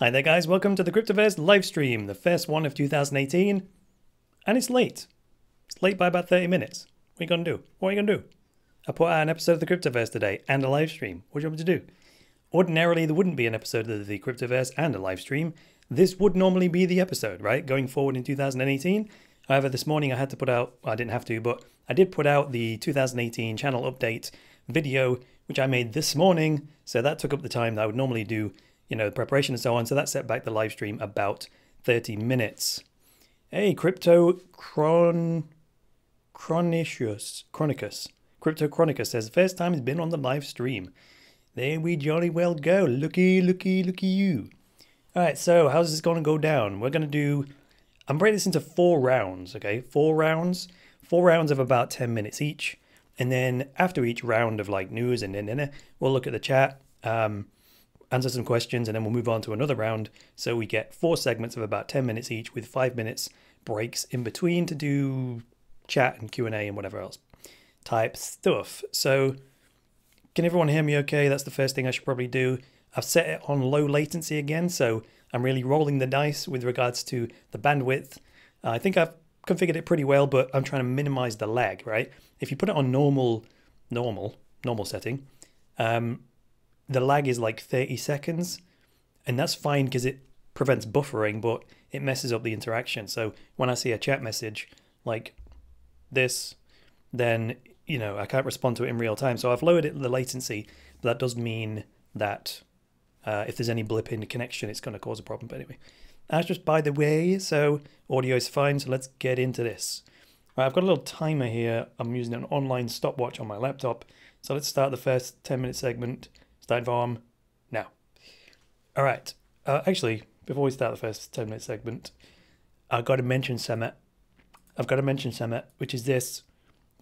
Hi there guys, welcome to the Cryptoverse livestream, the first one of 2018, and it's late. It's late by about 30 minutes. What are you going to do? What are you going to do? I put out an episode of the Cryptoverse today and a livestream. What do you want me to do? Ordinarily there wouldn't be an episode of the Cryptoverse and a livestream. This would normally be the episode, right? Going forward in 2018. However, this morning I had to put out, well, I didn't have to, but I did put out the 2018 channel update video, which I made this morning. So that took up the time that I would normally do, the preparation and so on. So that set back the live stream about 30 minutes. Hey, Chronicus. Crypto Chronicus says, first time he's been on the live stream. There we jolly well go. Looky you. All right, so how's this going to go down? We're going to do, I'm breaking this into 4 rounds, okay? 4 rounds of about 10 minutes each. And then after each round of like news and then we'll look at the chat, answer some questions, and then we'll move on to another round. So we get 4 segments of about 10 minutes each with 5 minutes breaks in between to do chat and Q&A and whatever else type stuff. So can everyone hear me okay? That's the first thing I should probably do. I've set it on low latency again, so I'm really rolling the dice with regards to the bandwidth. I think I've configured it pretty well, but I'm trying to minimize the lag, right? If you put it on normal setting, the lag is like 30 seconds, and that's fine because it prevents buffering, but it messes up the interaction. So when I see a chat message like this, then I can't respond to it in real time. So I've lowered the latency, but that does mean that if there's any blip in the connection, it's going to cause a problem. But anyway, that's just by the way. So audio is fine. So let's get into this. Right, I've got a little timer here. I'm using an online stopwatch on my laptop. So let's start the first 10-minute segment. Starting from now. All right. Actually, before we start the first 10-minute segment, I've got to mention something. Which is this.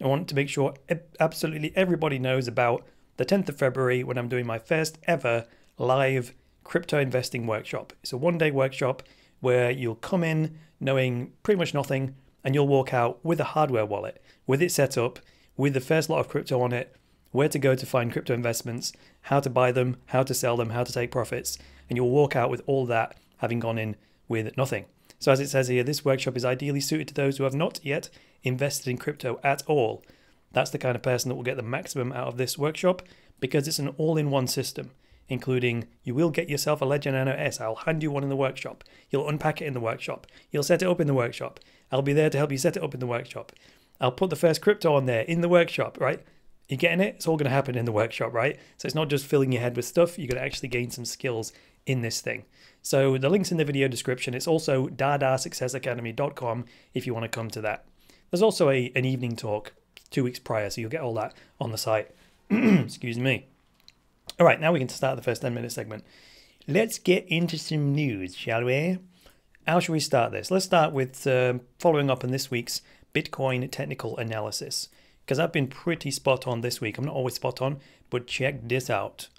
I want to make sure absolutely everybody knows about the 10th of February when I'm doing my first ever live crypto investing workshop. It's a 1-day workshop where you'll come in knowing pretty much nothing, and you'll walk out with a hardware wallet, with it set up, with the first lot of crypto on it, where to go to find crypto investments, how to buy them, how to sell them, how to take profits, and you'll walk out with all that having gone in with nothing. So as it says here, this workshop is ideally suited to those who have not yet invested in crypto at all. That's the kind of person that will get the maximum out of this workshop because it's an all-in-one system, including you will get yourself a Ledger Nano S. I'll hand you one in the workshop. You'll unpack it in the workshop. You'll set it up in the workshop. I'll be there to help you set it up in the workshop. I'll put the first crypto on there in the workshop, right? You getting it? It's all going to happen in the workshop, right? So it's not just filling your head with stuff. You're going to actually gain some skills in this thing. So the link's in the video description. It's also dadaSuccessAcademy.com if you want to come to that. There's also an evening talk 2 weeks prior, so you'll get all that on the site. Excuse me. All right, now we can start the first 10-minute segment. Let's get into some news, shall we? How should we start this? Let's start with following up on this week's Bitcoin technical analysis, because I've been pretty spot on this week. I'm not always spot on, but check this out.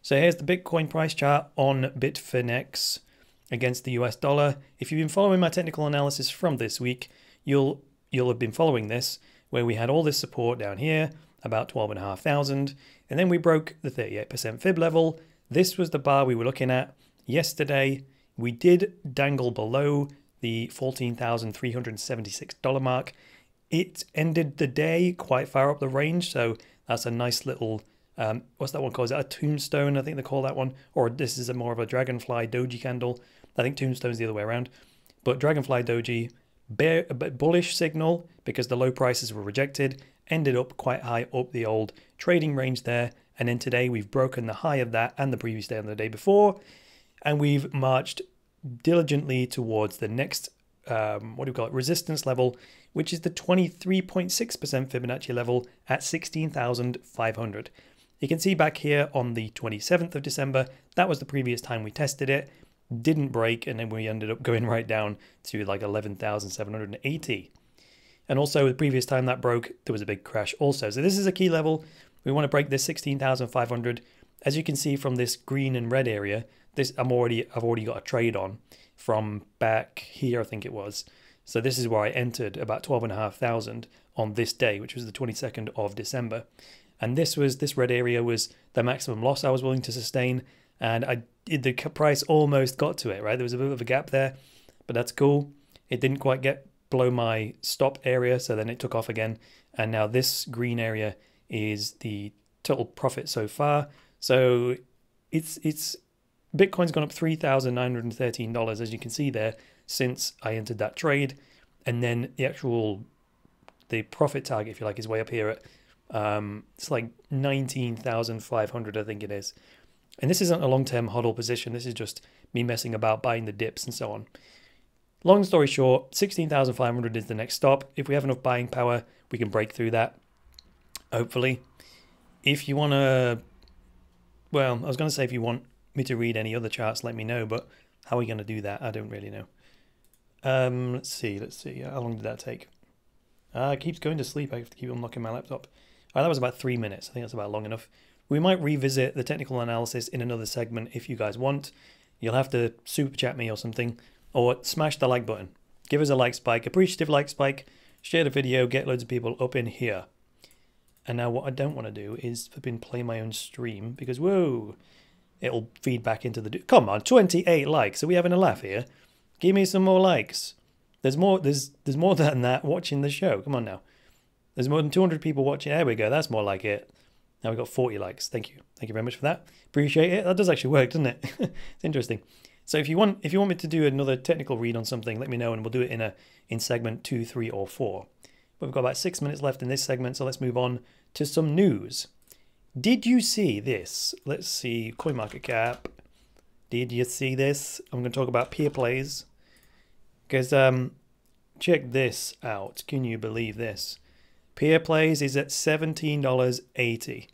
So here's the Bitcoin price chart on Bitfinex against the US dollar. If you've been following my technical analysis from this week, you'll have been following this, where we had all this support down here, about 12,500, and then we broke the 38% fib level. This was the bar we were looking at yesterday. We did dangle below the $14,376 mark. It ended the day quite far up the range, so that's a nice little, what's that one called? Is that a tombstone? I think they call that one. Or this is more of a dragonfly doji candle. I think tombstone's the other way around. But dragonfly doji, bullish signal because the low prices were rejected, ended up quite high up the old trading range there. And then today we've broken the high of that and the previous day and the day before. And we've marched diligently towards the next, resistance level, which is the 23.6% Fibonacci level at 16,500. You can see back here on the 27th of December, that was the previous time we tested it, didn't break, and then we ended up going right down to like 11,780. And also the previous time that broke, there was a big crash also. So this is a key level. We want to break this 16,500. As you can see from this green and red area, this I've already got a trade on from back here, I think it was. So this is where I entered about 12,500 on this day, which was the 22nd of December. And this red area was the maximum loss I was willing to sustain. And the price almost got to it, right? There was a bit of a gap there, but that's cool. It didn't quite get below my stop area, so then it took off again. And now this green area is the total profit so far. So it's Bitcoin's gone up $3,913, as you can see there, since I entered that trade. And then the profit target, if you like, is way up here at it's like 19,500, I think it is. And this isn't a long-term hodl position. This is just me messing about, buying the dips and so on. Long story short, 16,500 is the next stop. If we have enough buying power, we can break through that, hopefully. If you want to, well, I was going to say if you want me to read any other charts, let me know, but how are we going to do that? I don't really know. Let's see. How long did that take? It keeps going to sleep. I have to keep unlocking my laptop. That was about 3 minutes. I think that's about long enough. We might revisit the technical analysis in another segment if you guys want. You'll have to super chat me or something, or smash the like button. Give us a like spike, appreciative like spike, share the video, get loads of people up in here. And now what I don't want to do is play my own stream because, whoa, it'll feed back into the... Come on, 28 likes. Are we having a laugh here? Give me some more likes. There's more than that watching the show. Come on now. There's more than 200 people watching. There we go. That's more like it. Now we've got 40 likes. Thank you. Thank you very much for that. Appreciate it. That does actually work, doesn't it? It's interesting. So if you want me to do another technical read on something, let me know and we'll do it in segment 2, 3, or 4. But we've got about 6 minutes left in this segment, so let's move on to some news. Did you see this? Let's see. CoinMarketCap. Did you see this? I'm going to talk about Peerplays. Because check this out. Can you believe this? Peerplays is at $17.80.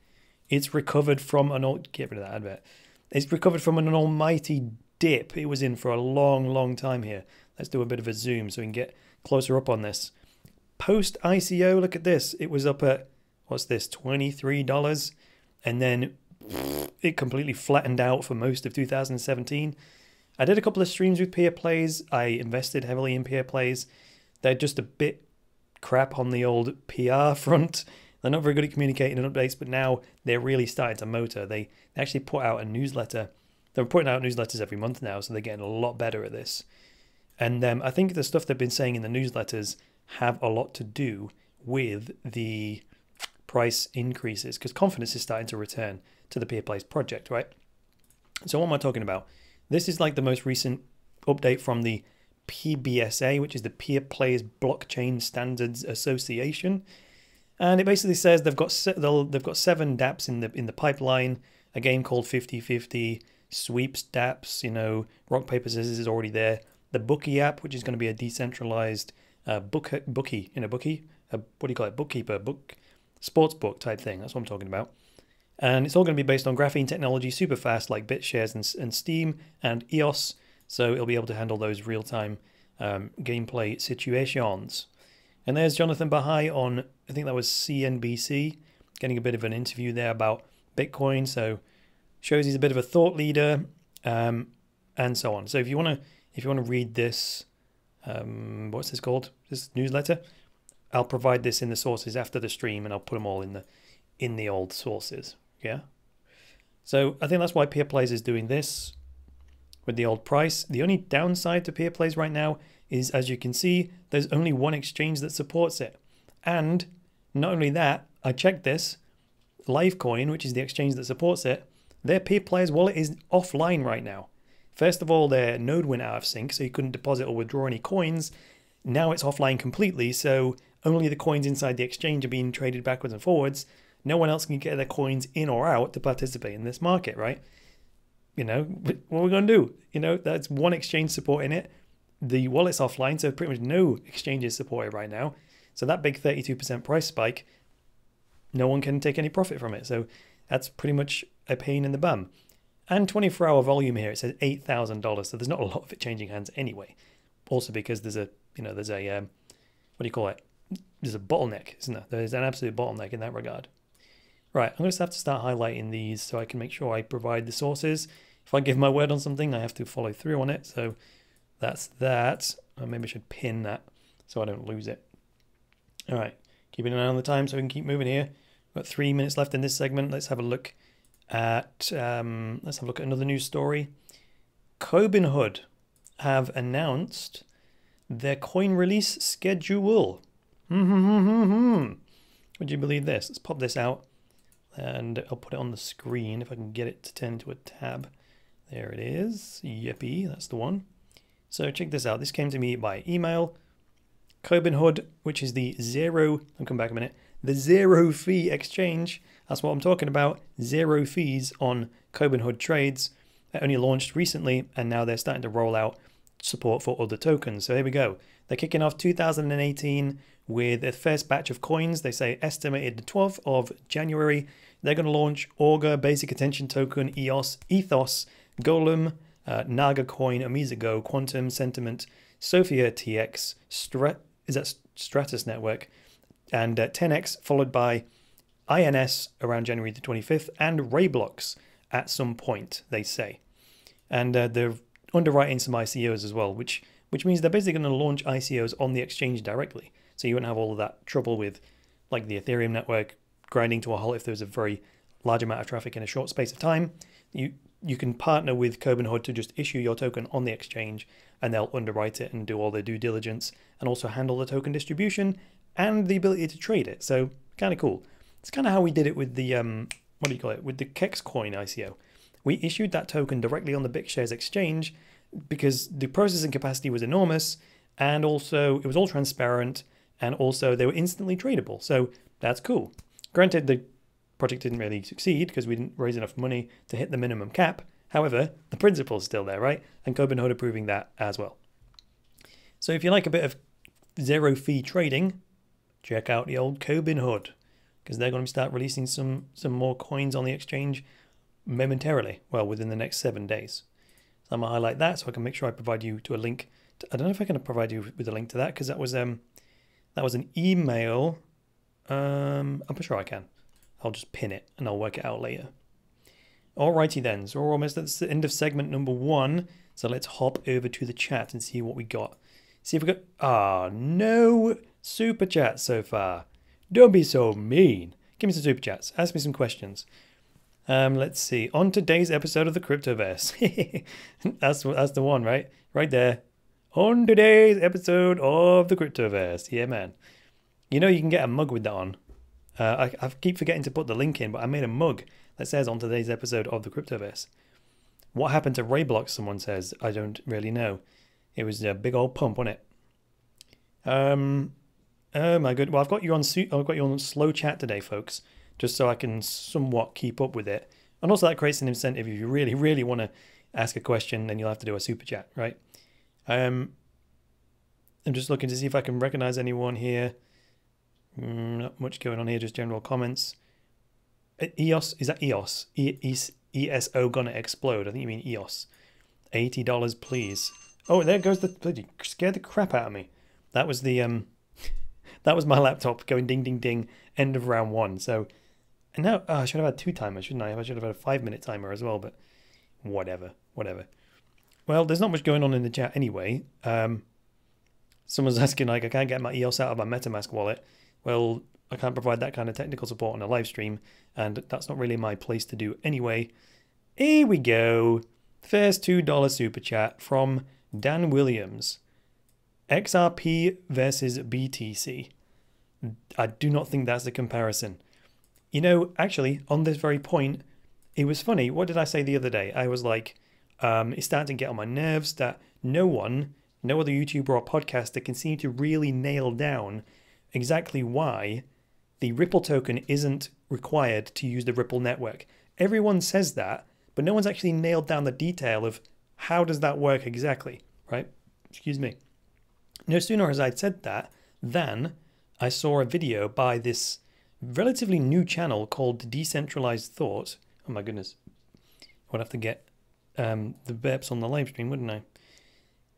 It's recovered from get rid of that advert. It's recovered from an almighty dip it was in for a long time here. Let's do a bit of a zoom so we can get closer up on this. Post ICO, look at this. It was up at, what's this, $23, and then it completely flattened out for most of 2017. I did a couple of streams with Peerplays. I invested heavily in Peerplays. They're just a bit crap on the old PR front. They're not very good at communicating and updates, but now they're really starting to motor. They actually put out a newsletter. They're putting out newsletters every month now, so they're getting a lot better at this. And I think the stuff they've been saying in the newsletters have a lot to do with the price increases, because confidence is starting to return to the Peerplays project, right? So what am I talking about? This is like the most recent update from the PBSA, which is the Peerplays Blockchain Standards Association, and it basically says they've got 7 dApps in the pipeline. A game called 50/50, sweeps dApps. You know, rock paper scissors is already there. The Bookie app, which is going to be a decentralized bookie, what do you call it? Bookkeeper, sports book type thing. That's what I'm talking about. And it's all going to be based on graphene technology, super fast, like BitShares and Steam and EOS. So it'll be able to handle those real-time gameplay situations. And there's Jonathan Bahai on, I think that was CNBC, getting a bit of an interview there about Bitcoin. So shows he's a bit of a thought leader, and so on. So if you want to read this, what's this called? This newsletter. I'll provide this in the sources after the stream, and I'll put them all in the old sources. Yeah. So I think that's why Peerplays is doing this with the old price. The only downside to Peerplays right now is, as you can see, there's only one exchange that supports it. And not only that, I checked this, Livecoin, which is the exchange that supports it, their Peerplays wallet is offline right now. First of all, their node went out of sync, so you couldn't deposit or withdraw any coins. Now it's offline completely, so only the coins inside the exchange are being traded backwards and forwards. No one else can get their coins in or out to participate in this market, right? You know, what are we going to do? You know, that's one exchange supporting it. The wallet's offline, so pretty much no exchange is supported right now. So that big 32% price spike, no one can take any profit from it. So that's pretty much a pain in the bum. And 24-hour volume here, it says $8,000. So there's not a lot of it changing hands anyway. Also because there's a, what do you call it? There's a bottleneck, isn't there? There's an absolute bottleneck in that regard. Right, I'm going to have to start highlighting these so I can make sure I provide the sources. If I give my word on something, I have to follow through on it. So that's that. Or maybe I should pin that so I don't lose it. All right, keeping an eye on the time so we can keep moving here. We've got 3 minutes left in this segment. Let's have a look at another news story. Cobinhood have announced their coin release schedule. Would you believe this? Let's pop this out and I'll put it on the screen if I can get it to turn into a tab. There it is. Yippee, that's the one. So check this out. This came to me by email. Cobinhood, which is the I'll come back a minute, the zero fee exchange. That's what I'm talking about. Zero fees on Cobinhood trades. They only launched recently and now they're starting to roll out support for other tokens. So here we go. They're kicking off 2018 with their first batch of coins. They say estimated the 12th of January. They're going to launch Augur, Basic Attention Token, EOS, Ethos, Golem, Naga Coin, Amiza Go, Quantum, Sentiment, Sophia TX, Stratus Network, and 10x, followed by INS around January the 25th, and Rayblox at some point, they say. And they're underwriting some ICOs as well, which means they're basically going to launch ICOs on the exchange directly. So you won't have all of that trouble with like the Ethereum network grinding to a halt if there's a very large amount of traffic in a short space of time. You can partner with Cobinhood to just issue your token on the exchange and they'll underwrite it and do all their due diligence and also handle the token distribution and the ability to trade it. So kind of cool. It's kind of how we did it with the, with the Kex coin ICO. We issued that token directly on the BitShares exchange because the processing capacity was enormous and also it was all transparent and also they were instantly tradable. So that's cool. Granted, the project didn't really succeed because we didn't raise enough money to hit the minimum cap. However, the principle is still there, right? And Cobinhood are proving that as well. So if you like a bit of zero fee trading, check out the old Cobinhood because they're going to start releasing some more coins on the exchange momentarily, well, within the next 7 days. So I'm going to highlight that so I can make sure I provide you to a link. I don't know if I can provide you with a link to that because that was an email. I'm sure I can. I'll just pin it and I'll work it out later. Alrighty then, so we're almost at the end of segment number 1. So let's hop over to the chat and see what we got. See if we got, no super chats so far. Don't be so mean. Give me some super chats. Ask me some questions. Let's see. On today's episode of the Cryptoverse. that's the one, right? Right there. On today's episode of the Cryptoverse. Yeah, man. You know you can get a mug with that on. I keep forgetting to put the link in, but I made a mug that says on today's episode of the Cryptoverse. What happened to Rayblox, someone says. I don't really know. It was a big old pump, wasn't it? Oh my god. Well, I've got you on slow chat today, folks, just so I can somewhat keep up with it. And also that creates an incentive. If you really, really want to ask a question, then you'll have to do a super chat, right? I'm just looking to see if I can recognize anyone here. Not much going on here, just general comments. EOS, is that EOS? ESO gonna explode. I think you mean EOS. $80, please. Oh, there goes the bloody, scared the crap out of me. That was the that was my laptop going ding ding ding, end of round 1. So and now I should have had 2 timers, shouldn't I? I should have had a 5-minute timer as well, but whatever. Well, there's not much going on in the chat anyway. Someone's asking like I can't get my EOS out of my MetaMask wallet. Well, I can't provide that kind of technical support on a live stream, and that's not really my place to do anyway. Here we go. First $2 super chat from Dan Williams. XRP versus BTC. I do not think that's a comparison. You know, actually, on this very point, it was funny. What did I say the other day? I was like, it's starting to get on my nerves that no other YouTuber or podcaster can seem to really nail down exactly why the Ripple token isn't required to use the Ripple network. Everyone says that, but no one's actually nailed down the detail of how does that work exactly, right? Excuse me. No sooner as I'd said that than I saw a video by this relatively new channel called Decentralized Thought. Oh my goodness. I'd have to get the burps on the live stream, wouldn't I?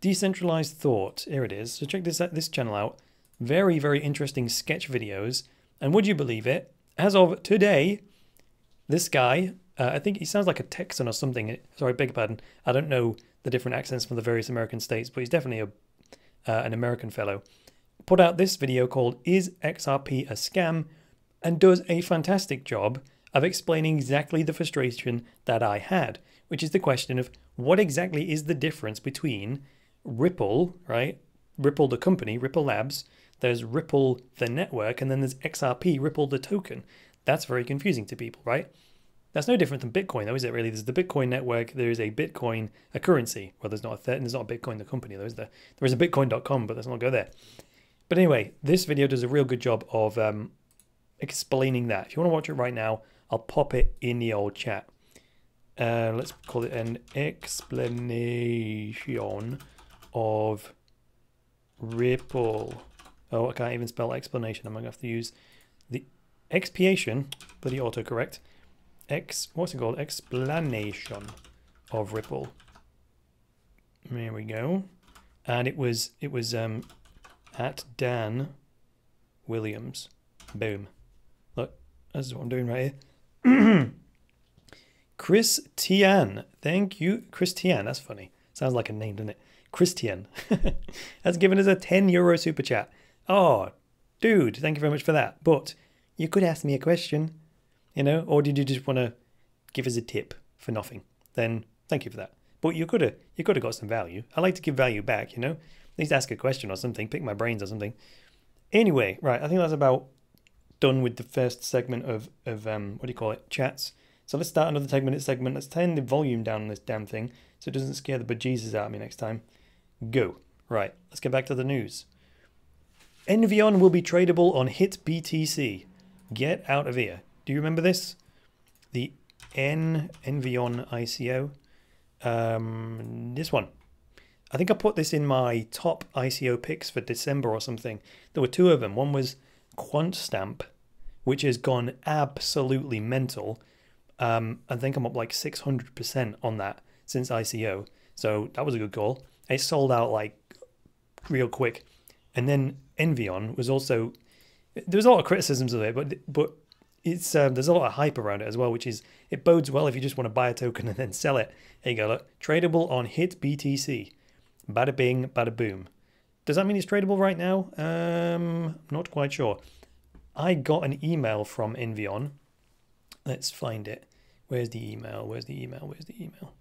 Decentralized Thought. Here it is. So check this channel out. Very, very interesting sketch videos. And would you believe it? As of today, this guy, I think he sounds like a Texan or something. Sorry, beg your pardon. I don't know the different accents from the various American states, but he's definitely an American fellow. Put out this video called Is XRP a Scam? And does a fantastic job of explaining exactly the frustration that I had, which is the question of what exactly is the difference between Ripple, right? Ripple the company, Ripple Labs, there's Ripple the network, and then there's XRP, Ripple the token. That's very confusing to people, right? That's no different than Bitcoin, though, is it really? There's the Bitcoin network, there is a Bitcoin, a currency. Well, there's not a Bitcoin the company, though, is there? There is a Bitcoin.com, but let's not go there. But anyway, this video does a real good job of explaining that. If you want to watch it right now, I'll pop it in the old chat. Let's call it an explanation of Ripple. Oh, I can't even spell explanation. I'm going to have to use the expiation, bloody autocorrect. What's it called? Explanation of Ripple. There we go. And it was at Dan Williams. Boom. Look, that's what I'm doing right here. Chris Tian. Thank you, Chris Tian. That's funny. Sounds like a name, doesn't it? Christian has given us a €10 super chat. Oh, dude, thank you very much for that. But you could ask me a question, you know, or did you just want to give us a tip for nothing? Then thank you for that. But you could have got some value. I like to give value back, you know. At least ask a question or something, pick my brains or something. Anyway, right, I think that's about done with the first segment of what do you call it, chats. So let's start another 10-minute segment. Let's turn the volume down on this damn thing so it doesn't scare the bejesus out of me next time. Go. Right, let's get back to the news. Envion will be tradable on HitBTC. Get out of here. Do you remember this? The Envion ICO. This one. I think I put this in my top ICO picks for December or something. There were two of them. One was QuantStamp, which has gone absolutely mental. I think I'm up like 600% on that since ICO. So that was a good call. It sold out like real quick. And then Envion was also, there was a lot of criticisms of it, but it's there's a lot of hype around it as well, which is, it bodes well if you just want to buy a token and then sell it. There you go, look, tradable on HitBTC. Bada bing, bada boom. Does that mean it's tradable right now? Not quite sure. I got an email from Envion. Let's find it. Where's the email? Where's the email? Where's the email?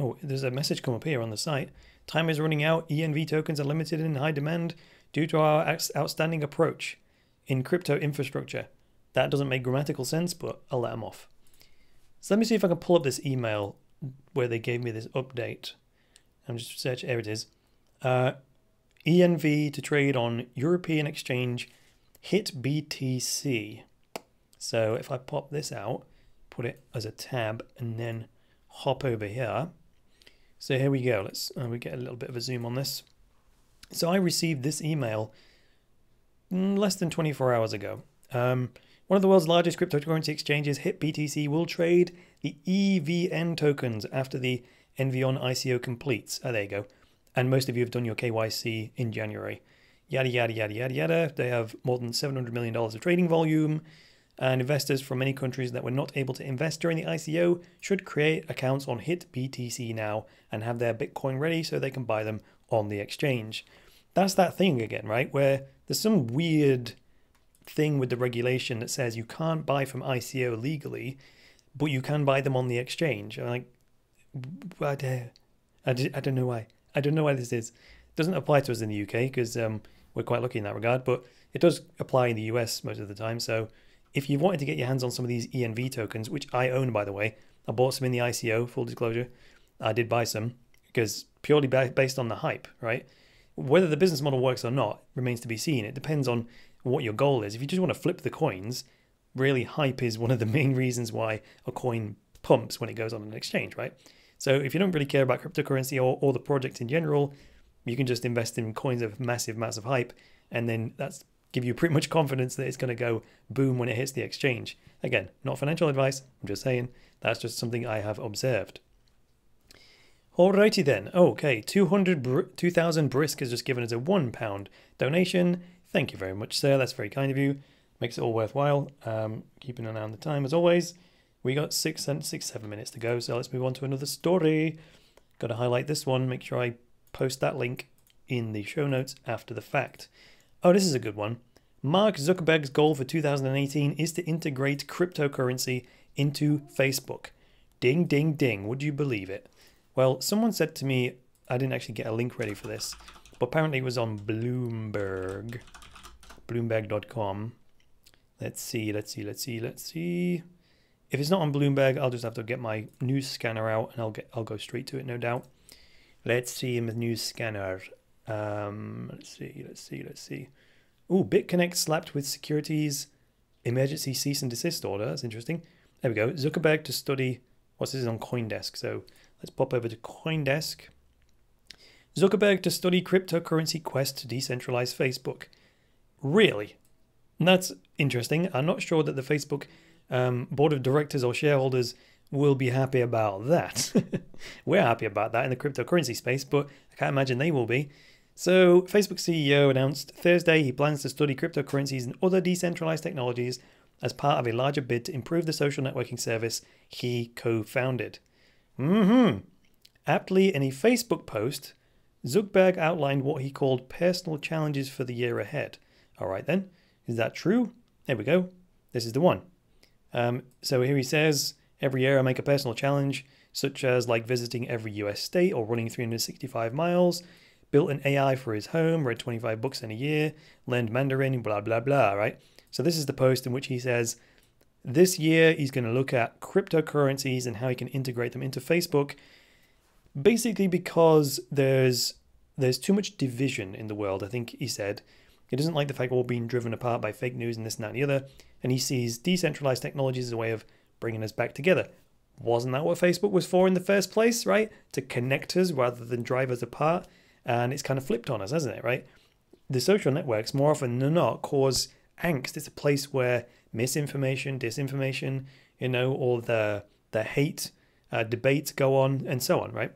Oh, there's a message come up here on the site. Time is running out. ENV tokens are limited and in high demand due to our outstanding approach in crypto infrastructure. That doesn't make grammatical sense, but I'll let them off. So let me see if I can pull up this email where they gave me this update. I'm just searching. There it is. ENV to trade on European exchange HitBTC. So if I pop this out, put it as a tab, and then hop over here. So here we go. Let's we get a little bit of a zoom on this. So I received this email less than 24 hours ago. One of the world's largest cryptocurrency exchanges, HitBTC, will trade the EVN tokens after the Envion ICO completes. Oh, there you go. And most of you have done your KYC in January. Yada, yada, yada, yada, yada. They have more than $700 million of trading volume. And investors from many countries that were not able to invest during the ICO should create accounts on HitBTC now and have their Bitcoin ready so they can buy them on the exchange. That's that thing again, right? Where there's some weird thing with the regulation that says you can't buy from ICO legally, but you can buy them on the exchange. I'm like, I don't know why. I don't know why this is. It doesn't apply to us in the UK because we're quite lucky in that regard, but it does apply in the US most of the time. So if you wanted to get your hands on some of these ENV tokens, which I own, by the way, I bought some in the ICO, full disclosure. I did buy some because purely based on the hype, right? Whether the business model works or not remains to be seen. It depends on what your goal is. If you just want to flip the coins, really hype is one of the main reasons why a coin pumps when it goes on an exchange, right? So if you don't really care about cryptocurrency or the project in general, you can just invest in coins of massive, massive hype, and then that's give you pretty much confidence that it's going to go boom when it hits the exchange. Again, not financial advice. I'm just saying that's just something I have observed. Alrighty then. Okay, 2,000 Brisk has just given us a £1 donation. Thank you very much, sir. That's very kind of you. Makes it all worthwhile. Keeping an eye on the time as always. We got 7 minutes to go, so let's move on to another story. Got to highlight this one. Make sure I post that link in the show notes after the fact. Oh, this is a good one. Mark Zuckerberg's goal for 2018 is to integrate cryptocurrency into Facebook. Ding, ding, ding. Would you believe it? Well, someone said to me, I didn't actually get a link ready for this, but apparently it was on Bloomberg, bloomberg.com. Let's see. If it's not on Bloomberg, I'll just have to get my news scanner out and I'll go straight to it, no doubt. Let's see in the news scanner. Let's see. Ooh, BitConnect slapped with securities emergency cease and desist order. That's interesting. There we go. Zuckerberg to study. What's this on CoinDesk? So let's pop over to CoinDesk. Zuckerberg to study cryptocurrency quest to decentralize Facebook. Really? That's interesting. I'm not sure that the Facebook board of directors or shareholders will be happy about that. We're happy about that in the cryptocurrency space, but I can't imagine they will be. So Facebook CEO announced Thursday he plans to study cryptocurrencies and other decentralized technologies as part of a larger bid to improve the social networking service he co-founded. Aptly in a Facebook post, Zuckerberg outlined what he called personal challenges for the year ahead. All right then, is that true? There we go. This is the one. So here he says, every year I make a personal challenge, such as like visiting every US state or running 365 miles, built an AI for his home, read 25 books in a year, learned Mandarin, blah, blah, blah, right? So this is the post in which he says, this year he's going to look at cryptocurrencies and how he can integrate them into Facebook, basically because there's too much division in the world, I think he said. He doesn't like the fact we're all being driven apart by fake news and this and that and the other, and he sees decentralized technologies as a way of bringing us back together. Wasn't that what Facebook was for in the first place, right? To connect us rather than drive us apart? And it's kind of flipped on us, hasn't it, right? The social networks, more often than not, cause angst. It's a place where misinformation, disinformation, all the hate debates go on and so on, right?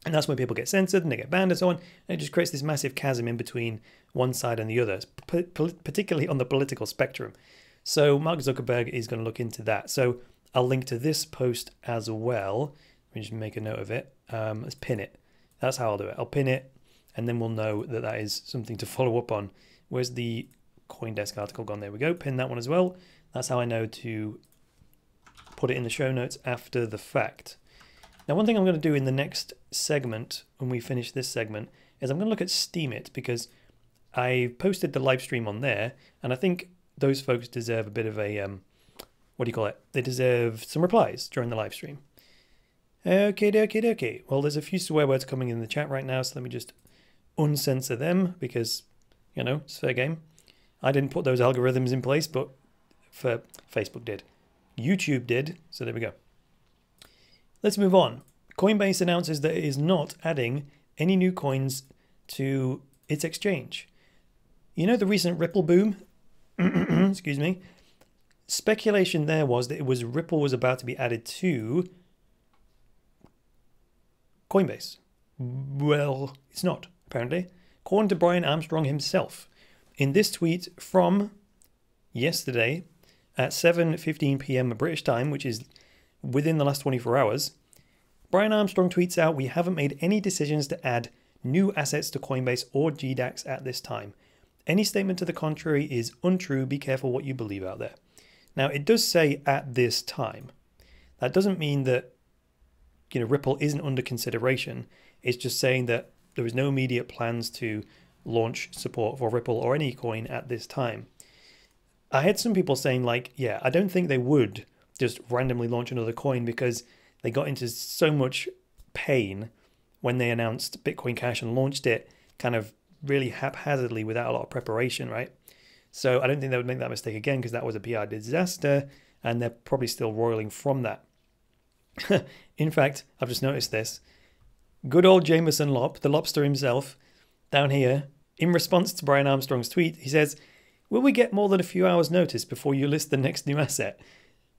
And that's when people get censored and they get banned and so on. And it just creates this massive chasm in between one side and the other, particularly on the political spectrum. So Mark Zuckerberg is going to look into that. So I'll link to this post as well. Let me just make a note of it. Let's pin it. That's how I'll do it. I'll pin it, and then we'll know that that is something to follow up on. Where's the CoinDesk article gone? There we go. Pin that one as well. That's how I know to put it in the show notes after the fact. Now, one thing I'm going to do in the next segment, when we finish this segment, is I'm going to look at Steemit, because I posted the live stream on there, and I think those folks deserve a bit of a, They deserve some replies during the live stream. Okay. Well, there's a few swear words coming in the chat right now, so let me just uncensor them, because, it's fair game. I didn't put those algorithms in place, but Facebook did. YouTube did, so there we go. Let's move on. Coinbase announces that it is not adding any new coins to its exchange. The recent Ripple boom? Excuse me. Speculation there was that Ripple was about to be added to Coinbase. Well, it's not, apparently. According to Brian Armstrong himself, in this tweet from yesterday at 7:15 p.m. British time, which is within the last 24 hours, Brian Armstrong tweets out, "We haven't made any decisions to add new assets to Coinbase or GDAX at this time. Any statement to the contrary is untrue. Be careful what you believe out there." Now, it does say at this time. That doesn't mean that Ripple isn't under consideration. It's just saying that there is no immediate plans to launch support for Ripple or any coin at this time. I had some people saying I don't think they would just randomly launch another coin, because they got into so much pain when they announced Bitcoin Cash and launched it kind of really haphazardly without a lot of preparation, right? So I don't think they would make that mistake again, because that was a PR disaster, and they're probably still roiling from that. In fact, I've just noticed this. Good old Jameson Lop, the lobster himself, down here, in response to Brian Armstrong's tweet, he says, "Will we get more than a few hours notice before you list the next new asset?"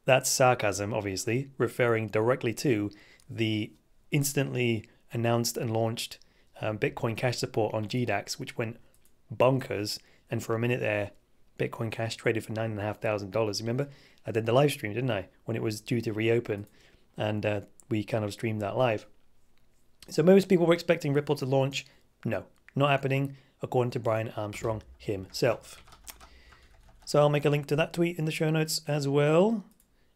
That's sarcasm, obviously, referring directly to the instantly announced and launched Bitcoin Cash support on GDAX, which went bonkers. And for a minute there, Bitcoin Cash traded for $9,500. Remember? I did the live stream, didn't I? When it was due to reopen. And we kind of streamed that live. So most people were expecting Ripple to launch. No, not happening, according to Brian Armstrong himself. So I'll make a link to that tweet in the show notes as well.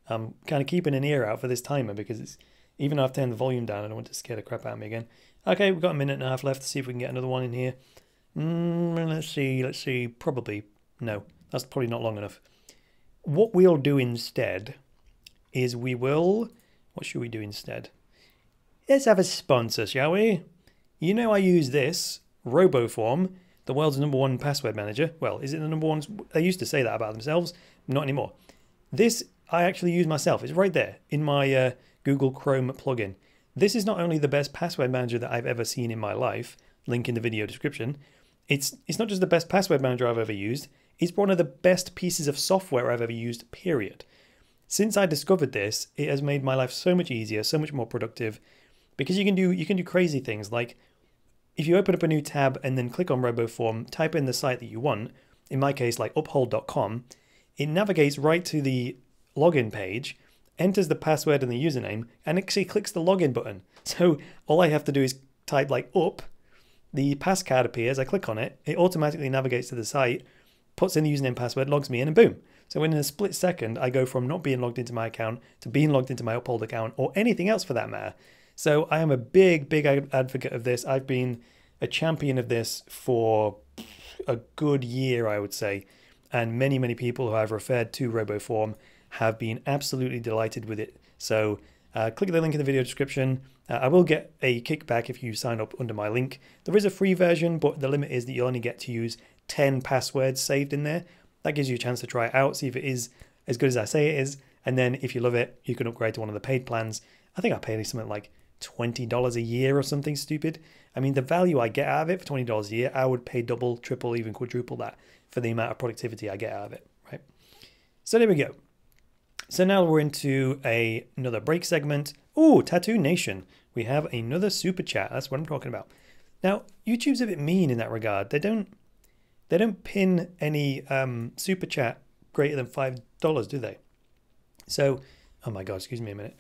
I'm kind of keeping an ear out for this timer because it's, even though I've turned the volume down, I don't want to scare the crap out of me again. Okay, we've got a minute and a half left to see if we can get another one in here. Let's see. Probably, no, that's probably not long enough. What we'll do instead is what should we do instead? Let's have a sponsor, shall we? You know I use this, Roboform, the world's #1 password manager. Well, is it the #1? They used to say that about themselves, not anymore. This I actually use myself. It's right there in my Google Chrome plugin. This is not only the best password manager that I've ever seen in my life, link in the video description. It's not just the best password manager I've ever used, it's one of the best pieces of software I've ever used, period. Since I discovered this, it has made my life so much easier, so much more productive, because you can do crazy things like if you open up a new tab and then click on Roboform, type in the site that you want, in my case like uphold.com, it navigates right to the login page, enters the password and the username, and actually clicks the login button. So all I have to do is type like up, the passcard appears, I click on it, it automatically navigates to the site, puts in the username password, logs me in, and boom. So in a split second, I go from not being logged into my account to being logged into my Uphold account or anything else for that matter. So I am a big advocate of this. I've been a champion of this for a good year, I would say. And many people who I've referred to Roboform have been absolutely delighted with it. So click the link in the video description. I will get a kickback if you sign up under my link. There is a free version, but the limit is that you'll only get to use 10 passwords saved in there. That gives you a chance to try it out, see if it is as good as I say it is. And then if you love it, you can upgrade to one of the paid plans. I think I paid something like $20 a year or something stupid. I mean, the value I get out of it for $20 a year, I would pay double, triple, even quadruple that for the amount of productivity I get out of it, right? So there we go. So now we're into another break segment. Oh, Tattoo Nation. We have another super chat. That's what I'm talking about. Now, YouTube's a bit mean in that regard. They don't pin any super chat greater than $5, do they? So, oh my God, excuse me a minute.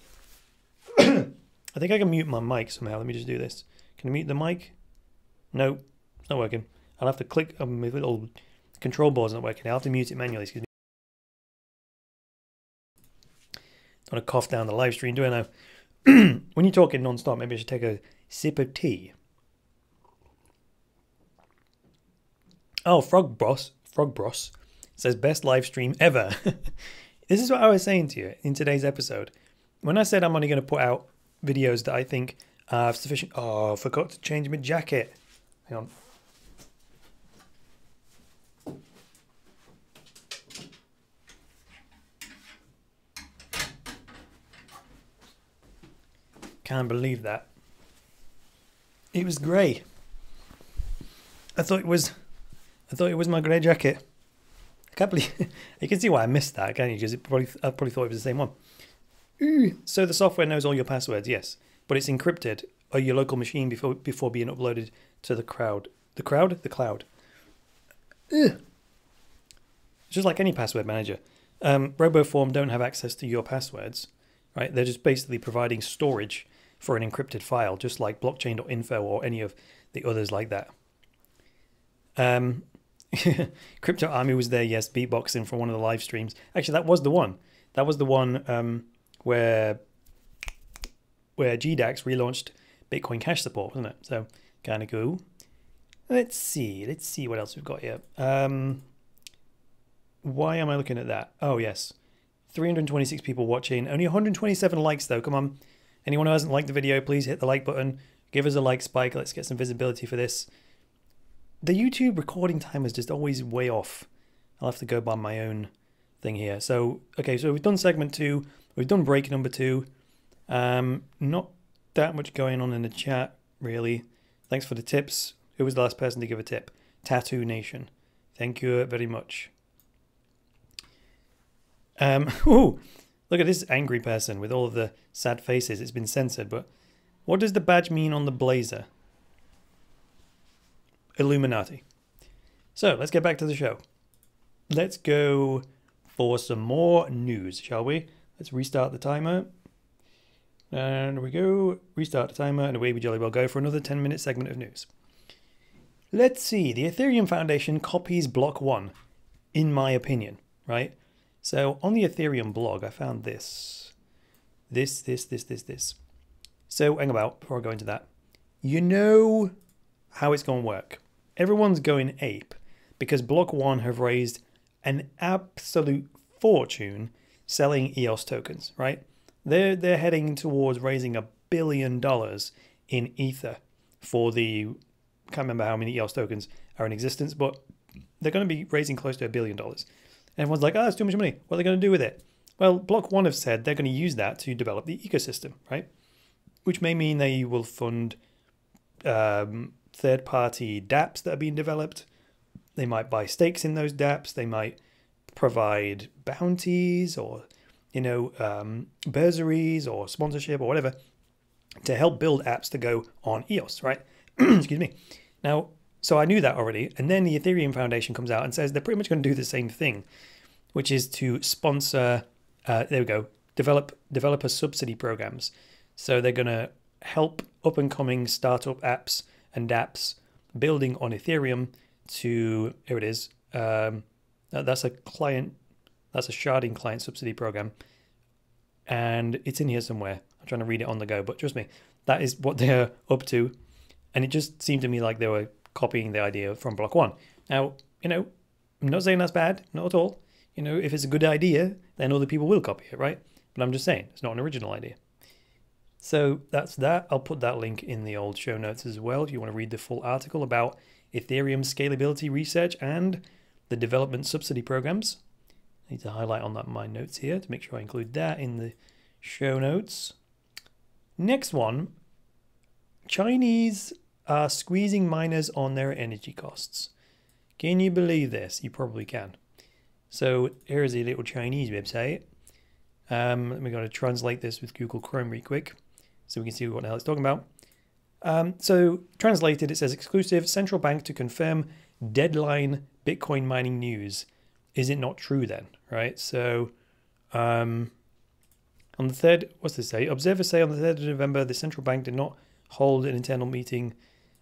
I think I can mute my mic somehow. Let me just do this. Can I mute the mic? No, it's not working. I'll have to click on my little control board's not working. I'll have to mute it manually, excuse me. Don't want to cough down the live stream, do I now? When you're talking non-stop, maybe I should take a sip of tea. Oh, Frog Bros says best live stream ever. This is what I was saying to you in today's episode. When I said I'm only going to put out videos that I think are sufficient. Oh, I forgot to change my jacket. Hang on. Can't believe that. It was grey. I thought it was my grey jacket. I can't believe you can see why I missed that, can't you? Because I probably thought it was the same one. So the software knows all your passwords, yes, but it's encrypted on your local machine before being uploaded to the cloud. The cloud. It's just like any password manager. Roboform don't have access to your passwords, right? They're just basically providing storage for an encrypted file, just like blockchain.info or any of the others like that. Crypto Army was there, yes, beatboxing for one of the live streams. Actually, that was the one. That was the one where GDAX relaunched Bitcoin Cash support, wasn't it? So kind of cool. Let's see what else we've got here. Why am I looking at that? Oh yes, 326 people watching, only 127 likes though. Come on, anyone who hasn't liked the video, please hit the like button. Give us a like spike. Let's get some visibility for this. The YouTube recording time is just always way off. I'll have to go by my own thing here. So, okay, so we've done segment 2. We've done break number 2. Not that much going on in the chat, really. Thanks for the tips. Who was the last person to give a tip? Tattoo Nation. Thank you very much. Ooh, look at this angry person with all of the sad faces. It's been censored, but what does the badge mean on the blazer? Illuminati. So let's get back to the show. Let's go for some more news, shall we? Let's restart the timer. And there we go. Restart the timer, and away we jolly well go for another 10-minute segment of news. Let's see. The Ethereum Foundation copies Block 1, in my opinion, right? So on the Ethereum blog, I found this. So hang about before I go into that. You know how it's going to work. Everyone's going ape because Block 1 have raised an absolute fortune selling EOS tokens, right? They're heading towards raising $1 billion in Ether for the, can't remember how many EOS tokens are in existence, but they're going to be raising close to $1 billion. And everyone's like, oh, that's too much money. What are they going to do with it? Well, Block 1 have said they're going to use that to develop the ecosystem, right? Which may mean they will fund third-party dApps that are being developed. They might buy stakes in those dApps. They might provide bounties or, bursaries or sponsorship or whatever to help build apps to go on EOS, right? Excuse me. Now, so I knew that already. And then the Ethereum Foundation comes out and says they're pretty much going to do the same thing, which is to sponsor, there we go, developer subsidy programs. So they're going to help up-and-coming startup apps and dApps building on Ethereum to, here it is, that's a sharding client subsidy program. And it's in here somewhere. I'm trying to read it on the go, but trust me, that is what they're up to. And it just seemed to me like they were copying the idea from Block 1. Now, I'm not saying that's bad, not at all. If it's a good idea, then other people will copy it, right? But I'm just saying, it's not an original idea. So that's that. I'll put that link in the old show notes as well if you want to read the full article about Ethereum scalability research and the development subsidy programs. I need to highlight on that my notes here to make sure I include that in the show notes. Next one, Chinese are squeezing miners on their energy costs. Can you believe this? You probably can. So here's a little Chinese website. Let me go to translate this with Google Chrome really quick so we can see what the hell it's talking about. So translated, it says exclusive central bank to confirm deadline Bitcoin mining news. Is it not true then? Right. So on the 3rd, what's this say? Observers say on the 3rd of November, the central bank did not hold an internal meeting.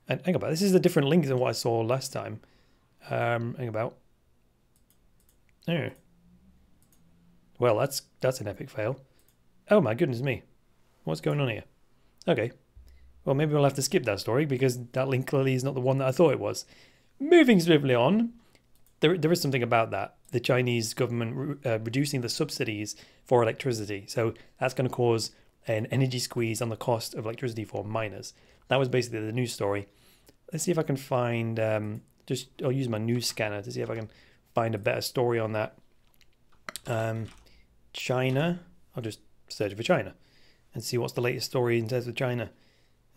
And hang about, this is a different link than what I saw last time. Hang about. Oh. Well, that's an epic fail. Oh my goodness me. What's going on here? Okay. Well, maybe we'll have to skip that story because that link clearly is not the one that I thought it was. Moving swiftly on, there is something about that. The Chinese government reducing the subsidies for electricity. So that's going to cause an energy squeeze on the cost of electricity for miners. That was basically the news story. Let's see if I can find, I'll use my news scanner to see if I can find a better story on that. China, I'll just search for China and see what's the latest story in terms of China.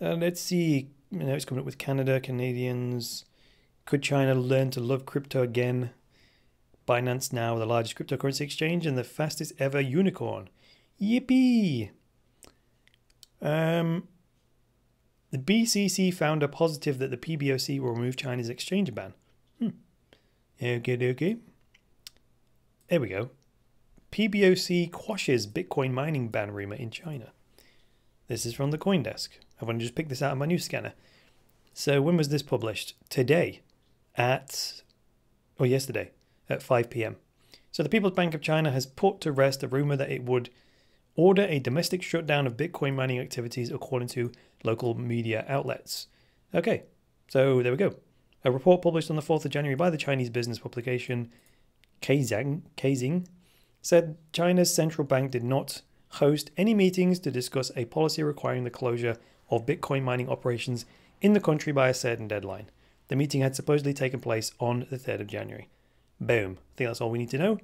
Let's see, it's coming up with Canada, Canadians. Could China learn to love crypto again? Binance now the largest cryptocurrency exchange and the fastest ever unicorn. Yippee! The BCC found a positive that the PBoC will remove China's exchange ban. Okay. There we go. PBoC quashes Bitcoin mining ban rumor in China. This is from the CoinDesk. I want to just pick this out of my news scanner. So when was this published? Today yesterday at 5 p.m. So the People's Bank of China has put to rest a rumor that it would order a domestic shutdown of Bitcoin mining activities according to local media outlets. Okay, so there we go. A report published on the 4th of January by the Chinese business publication Caixin said China's central bank did not host any meetings to discuss a policy requiring the closure of Bitcoin mining operations in the country by a certain deadline. The meeting had supposedly taken place on the 3rd of January. Boom. I think that's all we need to know.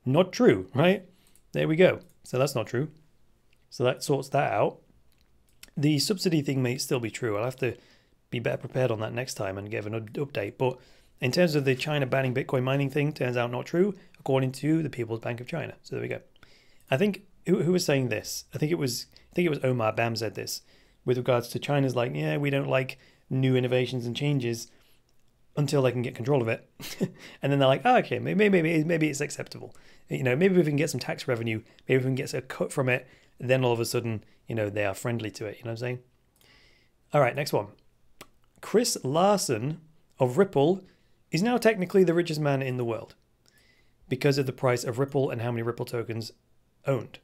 Not true, right? There we go. So that's not true. So that sorts that out. The subsidy thing may still be true. I'll have to be better prepared on that next time and give an update. But in terms of the China banning Bitcoin mining thing, turns out not true, according to the People's Bank of China. So there we go. I think, who was saying this? I think it was Omar Bam said this with regards to China's like, yeah, we don't like new innovations and changes until they can get control of it. And then they're like, oh, okay, maybe it's acceptable. Maybe we can get some tax revenue, maybe we can get a cut from it, then all of a sudden, they are friendly to it. You know what I'm saying? All right, next one. Chris Larsen of Ripple is now technically the richest man in the world. because of the price of Ripple and how many Ripple tokens owned.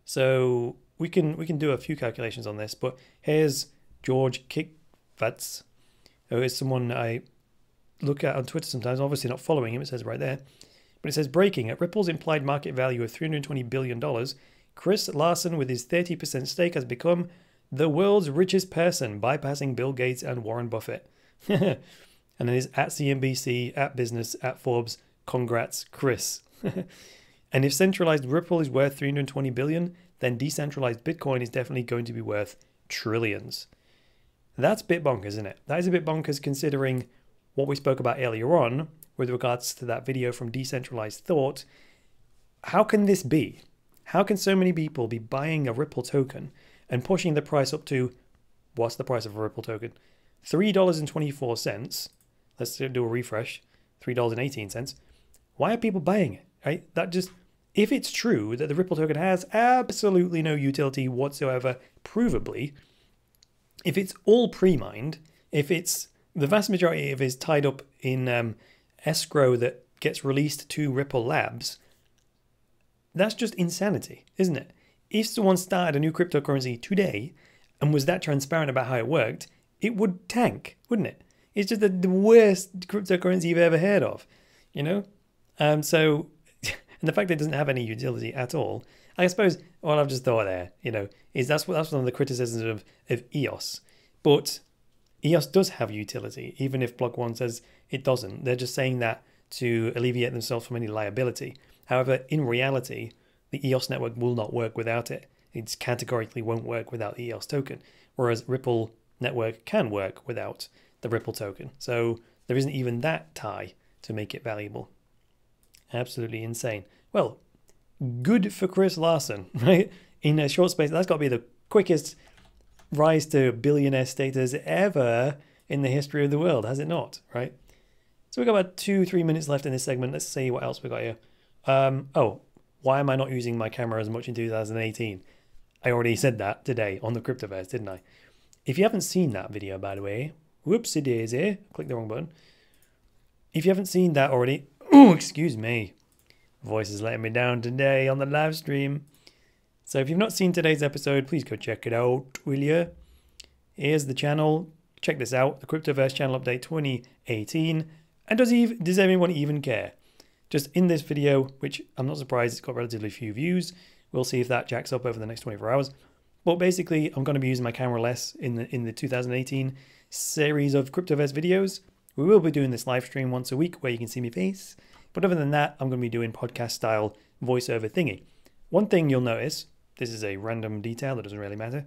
So we can do a few calculations on this, but here's George Kickvatz, who is someone I look at on Twitter sometimes, obviously not following him, it says right there. But it says, breaking, at Ripple's implied market value of $320 billion, Chris Larsen, with his 30% stake, has become the world's richest person, bypassing Bill Gates and Warren Buffett. And then it's at CNBC, at Business, at Forbes, congrats, Chris. And if centralized Ripple is worth $320 billion, then decentralized Bitcoin is definitely going to be worth trillions. That's a bit bonkers, isn't it? That is a bit bonkers considering what we spoke about earlier on with regards to that video from Decentralized Thought. How can this be? How can so many people be buying a Ripple token and pushing the price up to, what's the price of a Ripple token? $3.24. Let's do a refresh. $3.18. Why are people buying it? Right? That just, if it's true that the Ripple token has absolutely no utility whatsoever, provably, if it's all pre-mined, if it's the vast majority of it is tied up in escrow that gets released to Ripple Labs, that's just insanity, isn't it? If someone started a new cryptocurrency today and was that transparent about how it worked, it would tank, wouldn't it? It's just the worst cryptocurrency you've ever heard of, you know? So, and the fact that it doesn't have any utility at all, I suppose, what I've just thought there, you know, is that's one of the criticisms of EOS. But EOS does have utility, even if Block 1 says it doesn't. They're just saying that to alleviate themselves from any liability. However, in reality, the EOS network will not work without it. It categorically won't work without the EOS token, whereas Ripple network can work without the Ripple token. So there isn't even that tie to make it valuable. Absolutely insane. Well, good for Chris Larsen, right? In a short space, that's got to be the quickest rise to billionaire status ever in the history of the world, has it not? Right? So we've got about 2-3 minutes left in this segment. Let's see what else we got here. Oh, why am I not using my camera as much in 2018? I already said that today on the Cryptoverse, didn't I? If you haven't seen that video, by the way, whoopsie daisy, click the wrong button. If you haven't seen that already, oh, excuse me, voice is letting me down today on the live stream. So if you've not seen today's episode, please go check it out, will you? Here's the channel. Check this out, the Cryptoverse channel update 2018. And does anyone even care? Just in this video, which I'm not surprised it's got relatively few views. We'll see if that jacks up over the next 24 hours. But basically, I'm going to be using my camera less in the 2018 series of Cryptoverse videos. We will be doing this live stream once a week where you can see my face. But other than that, I'm going to be doing podcast style voiceover thingy. One thing you'll notice, this is a random detail that doesn't really matter.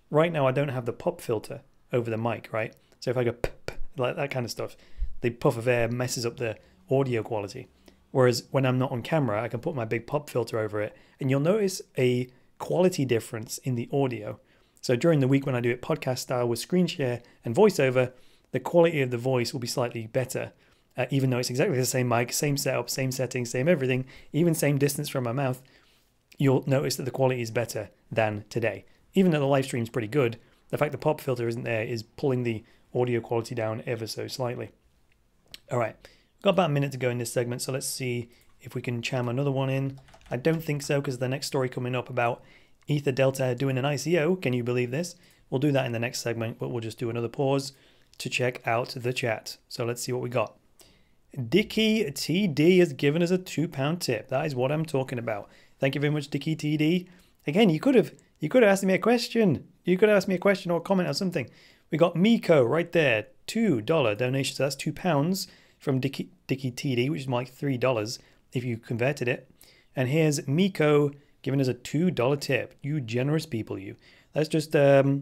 Right now, I don't have the pop filter over the mic, right? So if I go like that kind of stuff, the puff of air messes up the audio quality. Whereas when I'm not on camera, I can put my big pop filter over it, and you'll notice a quality difference in the audio. So during the week when I do it podcast style with screen share and voiceover, the quality of the voice will be slightly better, even though it's exactly the same mic, same setup, same settings, same everything, even same distance from my mouth. You'll notice that the quality is better than today. Even though the live stream's pretty good, the fact the pop filter isn't there is pulling the audio quality down ever so slightly. All right, we've got about a minute to go in this segment, so let's see if we can jam another one in. I don't think so, because the next story coming up about EtherDelta doing an ICO, can you believe this? We'll do that in the next segment, but we'll just do another pause to check out the chat. So let's see what we got. Dickie TD has given us a £2 tip. That is what I'm talking about. Thank you very much, Dickie TD. Again, you could have asked me a question. You could have asked me a question or a comment or something. We got Miko right there, $2 donation. So that's £2 from Dickie TD, which is more like $3 if you converted it. And here's Miko giving us a $2 tip. You generous people, you. Let's just let's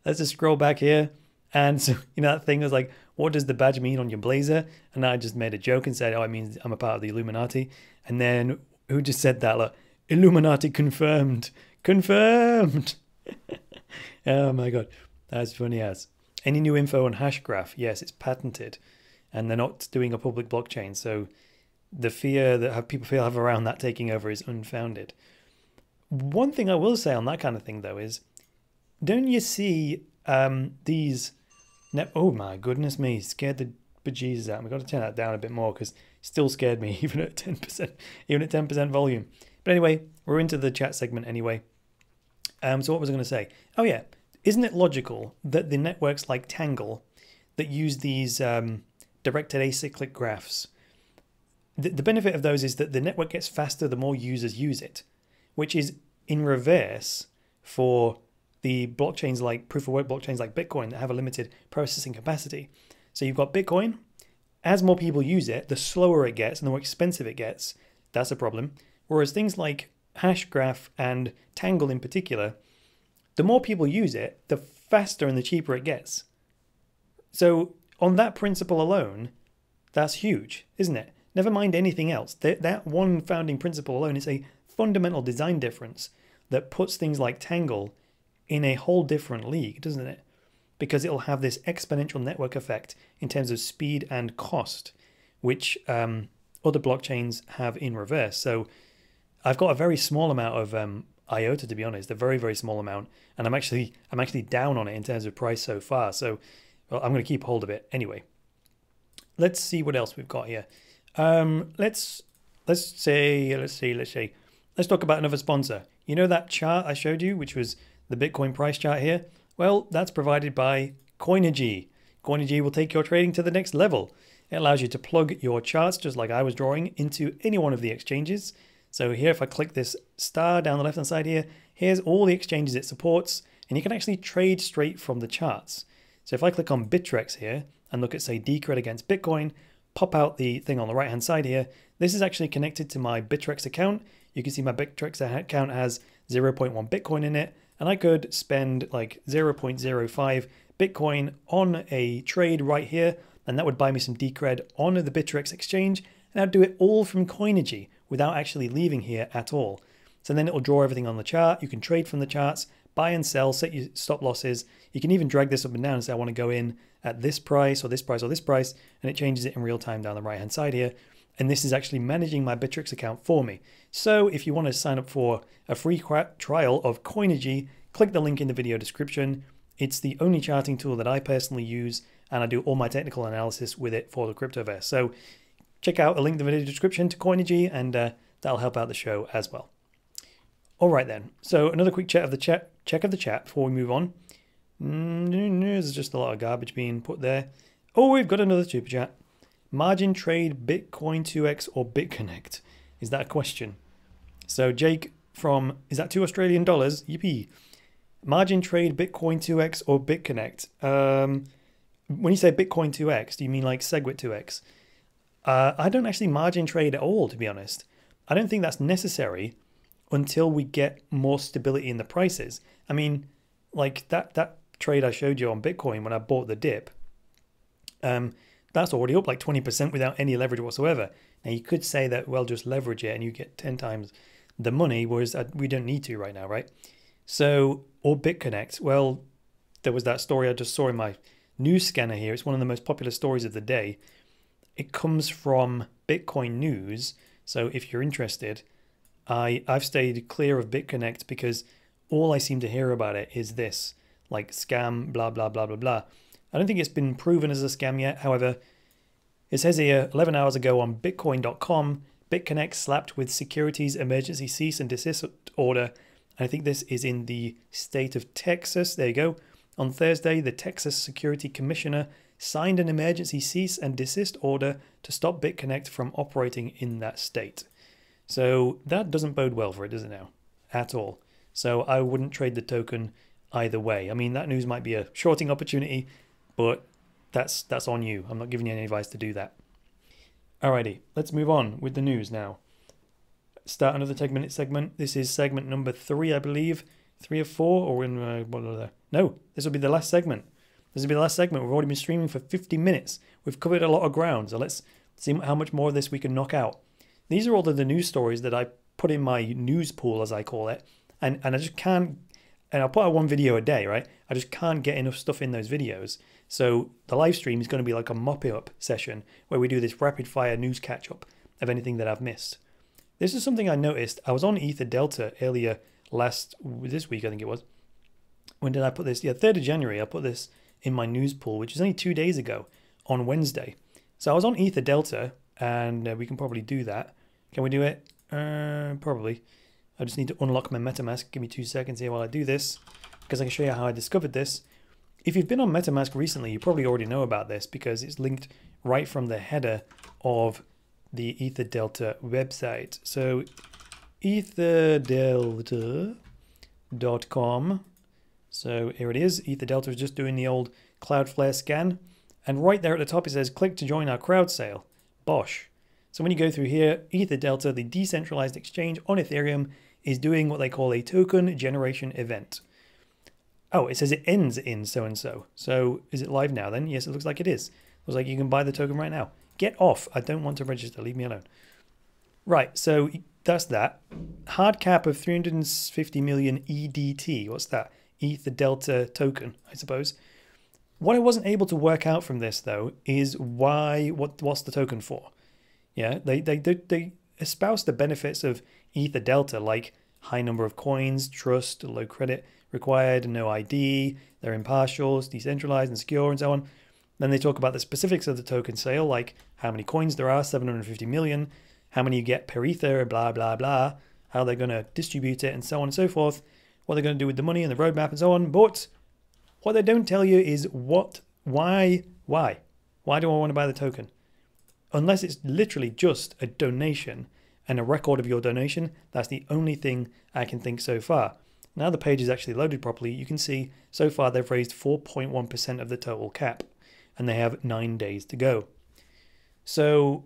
just scroll back here. And so, you know, that thing was like, what does the badge mean on your blazer? And I just made a joke and said, oh, it means I'm a part of the Illuminati. And then who just said that? Like, Illuminati confirmed. Confirmed. Oh my God. That's funny as. Any new info on Hashgraph? Yes, it's patented. And they're not doing a public blockchain. So the fear that people have around that taking over is unfounded. One thing I will say on that kind of thing, though, is don't you see these... Oh my goodness me, scared the bejesus out. We've got to turn that down a bit more because still scared me, even at 10%, even at 10% volume. But anyway, we're into the chat segment anyway. So what was I going to say? Oh yeah, isn't it logical that the networks like Tangle that use these directed acyclic graphs, the benefit of those is that the network gets faster the more users use it, which is in reverse for the blockchains like proof of work blockchains like Bitcoin that have a limited processing capacity. So you've got Bitcoin, as more people use it, the slower it gets and the more expensive it gets. That's a problem. Whereas things like Hashgraph and Tangle in particular, the more people use it, the faster and the cheaper it gets. So on that principle alone, that's huge, isn't it? Never mind anything else. That one founding principle alone is a fundamental design difference that puts things like Tangle in a whole different league, doesn't it? Because it'll have this exponential network effect in terms of speed and cost, which other blockchains have in reverse. So I've got a very small amount of IOTA, to be honest, a very, very small amount, and I'm actually down on it in terms of price so far. So well, I'm going to keep hold of it anyway. Let's see what else we've got here. Let's talk about another sponsor. You know that chart I showed you, which was the Bitcoin price chart here? Well, that's provided by Coinigy. Coinigy will take your trading to the next level. It allows you to plug your charts, just like I was drawing, into any one of the exchanges. So here, if I click this star down the left-hand side here, here's all the exchanges it supports, and you can actually trade straight from the charts. So if I click on Bittrex here and look at, say, Decred against Bitcoin, pop out the thing on the right-hand side here, this is actually connected to my Bittrex account. You can see my Bittrex account has 0.1 Bitcoin in it, and I could spend like 0.05 Bitcoin on a trade right here, and that would buy me some Decred on the Bittrex exchange, and I'd do it all from Coinigy without actually leaving here at all. So then it will draw everything on the chart. You can trade from the charts, buy and sell, set your stop losses. You can even drag this up and down and say, I want to go in at this price or this price or this price, and it changes it in real time down the right-hand side here. And this is actually managing my Bittrex account for me. So if you want to sign up for a free trial of Coinigy, click the link in the video description. It's the only charting tool that I personally use, and I do all my technical analysis with it for the Cryptoverse. So check out the link in the video description to Coinigy, and that'll help out the show as well. All right then. So another quick check of the chat before we move on. There's just a lot of garbage being put there. Oh, we've got another super chat. Margin trade Bitcoin 2x or BitConnect? Is that a question? So Jake from, is that $2 Australian? Yippee. Margin trade Bitcoin 2x or BitConnect? When you say Bitcoin 2x, do you mean like Segwit 2x? I don't actually margin trade at all, to be honest. I don't think that's necessary until we get more stability in the prices. I mean, like that trade I showed you on Bitcoin when I bought the dip, that's already up like 20% without any leverage whatsoever. Now you could say that, well, just leverage it and you get 10 times the money, whereas we don't need to right now, right? So, or BitConnect, well, there was that story I just saw in my news scanner here. It's one of the most popular stories of the day. It comes from Bitcoin News. So if you're interested, I've stayed clear of BitConnect because all I seem to hear about it is this, like scam, blah, blah, blah, blah, blah. I don't think it's been proven as a scam yet. However, it says here 11 hours ago on Bitcoin.com, BitConnect slapped with securities emergency cease and desist order. I think this is in the state of Texas. There you go. On Thursday, the Texas Security Commissioner signed an emergency cease and desist order to stop BitConnect from operating in that state. So that doesn't bode well for it, does it now? At all. So I wouldn't trade the token either way. I mean, that news might be a shorting opportunity, but that's on you. I'm not giving you any advice to do that. Alrighty, let's move on with the news now. Start another 10-minute segment. This is segment number 3, I believe. 3 or 4, or in what are they? No, this will be the last segment. This will be the last segment. We've already been streaming for 50 minutes. We've covered a lot of ground, so let's see how much more of this we can knock out. These are all the news stories that I put in my news pool, as I call it, and I just can't, and I'll put out one video a day, right? I just can't get enough stuff in those videos. So the live stream is going to be like a mop-up session where we do this rapid-fire news catch-up of anything that I've missed. This is something I noticed. I was on EtherDelta earlier this week, I think it was. When did I put this? Yeah, 3rd of January, I put this in my news pool, which is only 2 days ago on Wednesday. So I was on EtherDelta and we can probably do that. Can we do it? Probably. I just need to unlock my MetaMask. Give me 2 seconds here while I do this, because I can show you how I discovered this. If you've been on MetaMask recently, you probably already know about this because it's linked right from the header of the EtherDelta website. So EtherDelta.com. So here it is. EtherDelta is just doing the old Cloudflare scan. And right there at the top, it says, click to join our crowd sale. Bosh. So when you go through here, EtherDelta, the decentralized exchange on Ethereum, is doing what they call a token generation event. Oh, it says it ends in so-and-so. So is it live now then? Yes, it looks like it is. Looks like you can buy the token right now. Get off. I don't want to register. Leave me alone. Right, so that's that. Hard cap of 350 million EDT. What's that? EtherDelta token, I suppose. What I wasn't able to work out from this, though, is what's the token for? Yeah, they espouse the benefits of EtherDelta, like high number of coins, trust, low credit required, no ID, they're impartial, decentralized and secure, and so on. Then they talk about the specifics of the token sale, like how many coins there are, 750 million, how many you get per ether, blah, blah, blah, how they're going to distribute it, and so on and so forth, what they're going to do with the money and the roadmap and so on. But what they don't tell you is why do I want to buy the token? Unless it's literally just a donation and a record of your donation, that's the only thing I can think so far. Now the page is actually loaded properly, you can see so far they've raised 4.1% of the total cap, and they have 9 days to go. So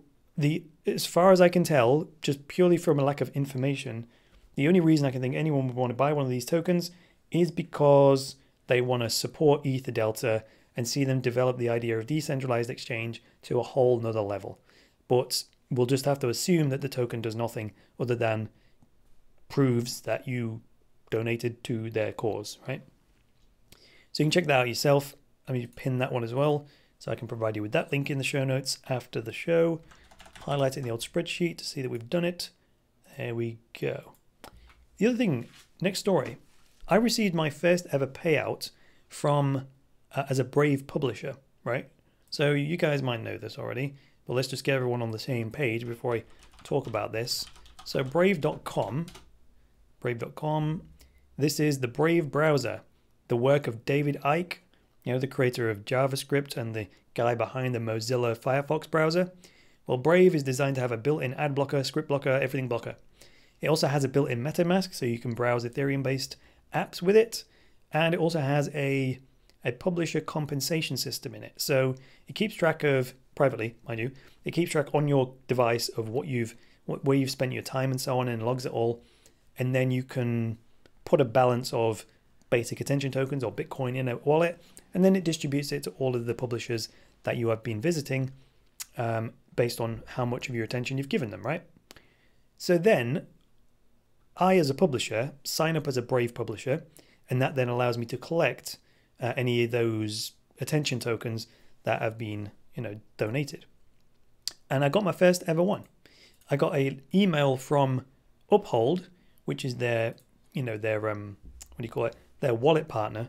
as far as I can tell, just purely from a lack of information, the only reason I can think anyone would want to buy one of these tokens is because they want to support EtherDelta and see them develop the idea of decentralized exchange to a whole nother level. But we'll just have to assume that the token does nothing other than proves that you donated to their cause, right? So you can check that out yourself. Let me pin that one as well, so I can provide you with that link in the show notes after the show. Highlight it in the old spreadsheet to see that we've done it. There we go. The other thing, next story, I received my first ever payout from as a Brave publisher, right? So you guys might know this already, but let's just get everyone on the same page before I talk about this. So brave.com, this is the Brave browser, the work of David Icke, you know, the creator of JavaScript and the guy behind the Mozilla Firefox browser. Well, Brave is designed to have a built-in ad blocker, script blocker, everything blocker. It also has a built-in MetaMask, so you can browse Ethereum-based apps with it. And it also has a publisher compensation system in it. So it keeps track of, privately, mind you, it keeps track on your device of where you've spent your time and so on, and logs it all. And then you can put a balance of basic attention tokens or Bitcoin in a wallet, and then it distributes it to all of the publishers that you have been visiting based on how much of your attention you've given them, right? So then I, as a publisher, sign up as a Brave publisher, and that then allows me to collect any of those attention tokens that have been, donated. And I got my first ever one. I got an email from Uphold, which is their their wallet partner.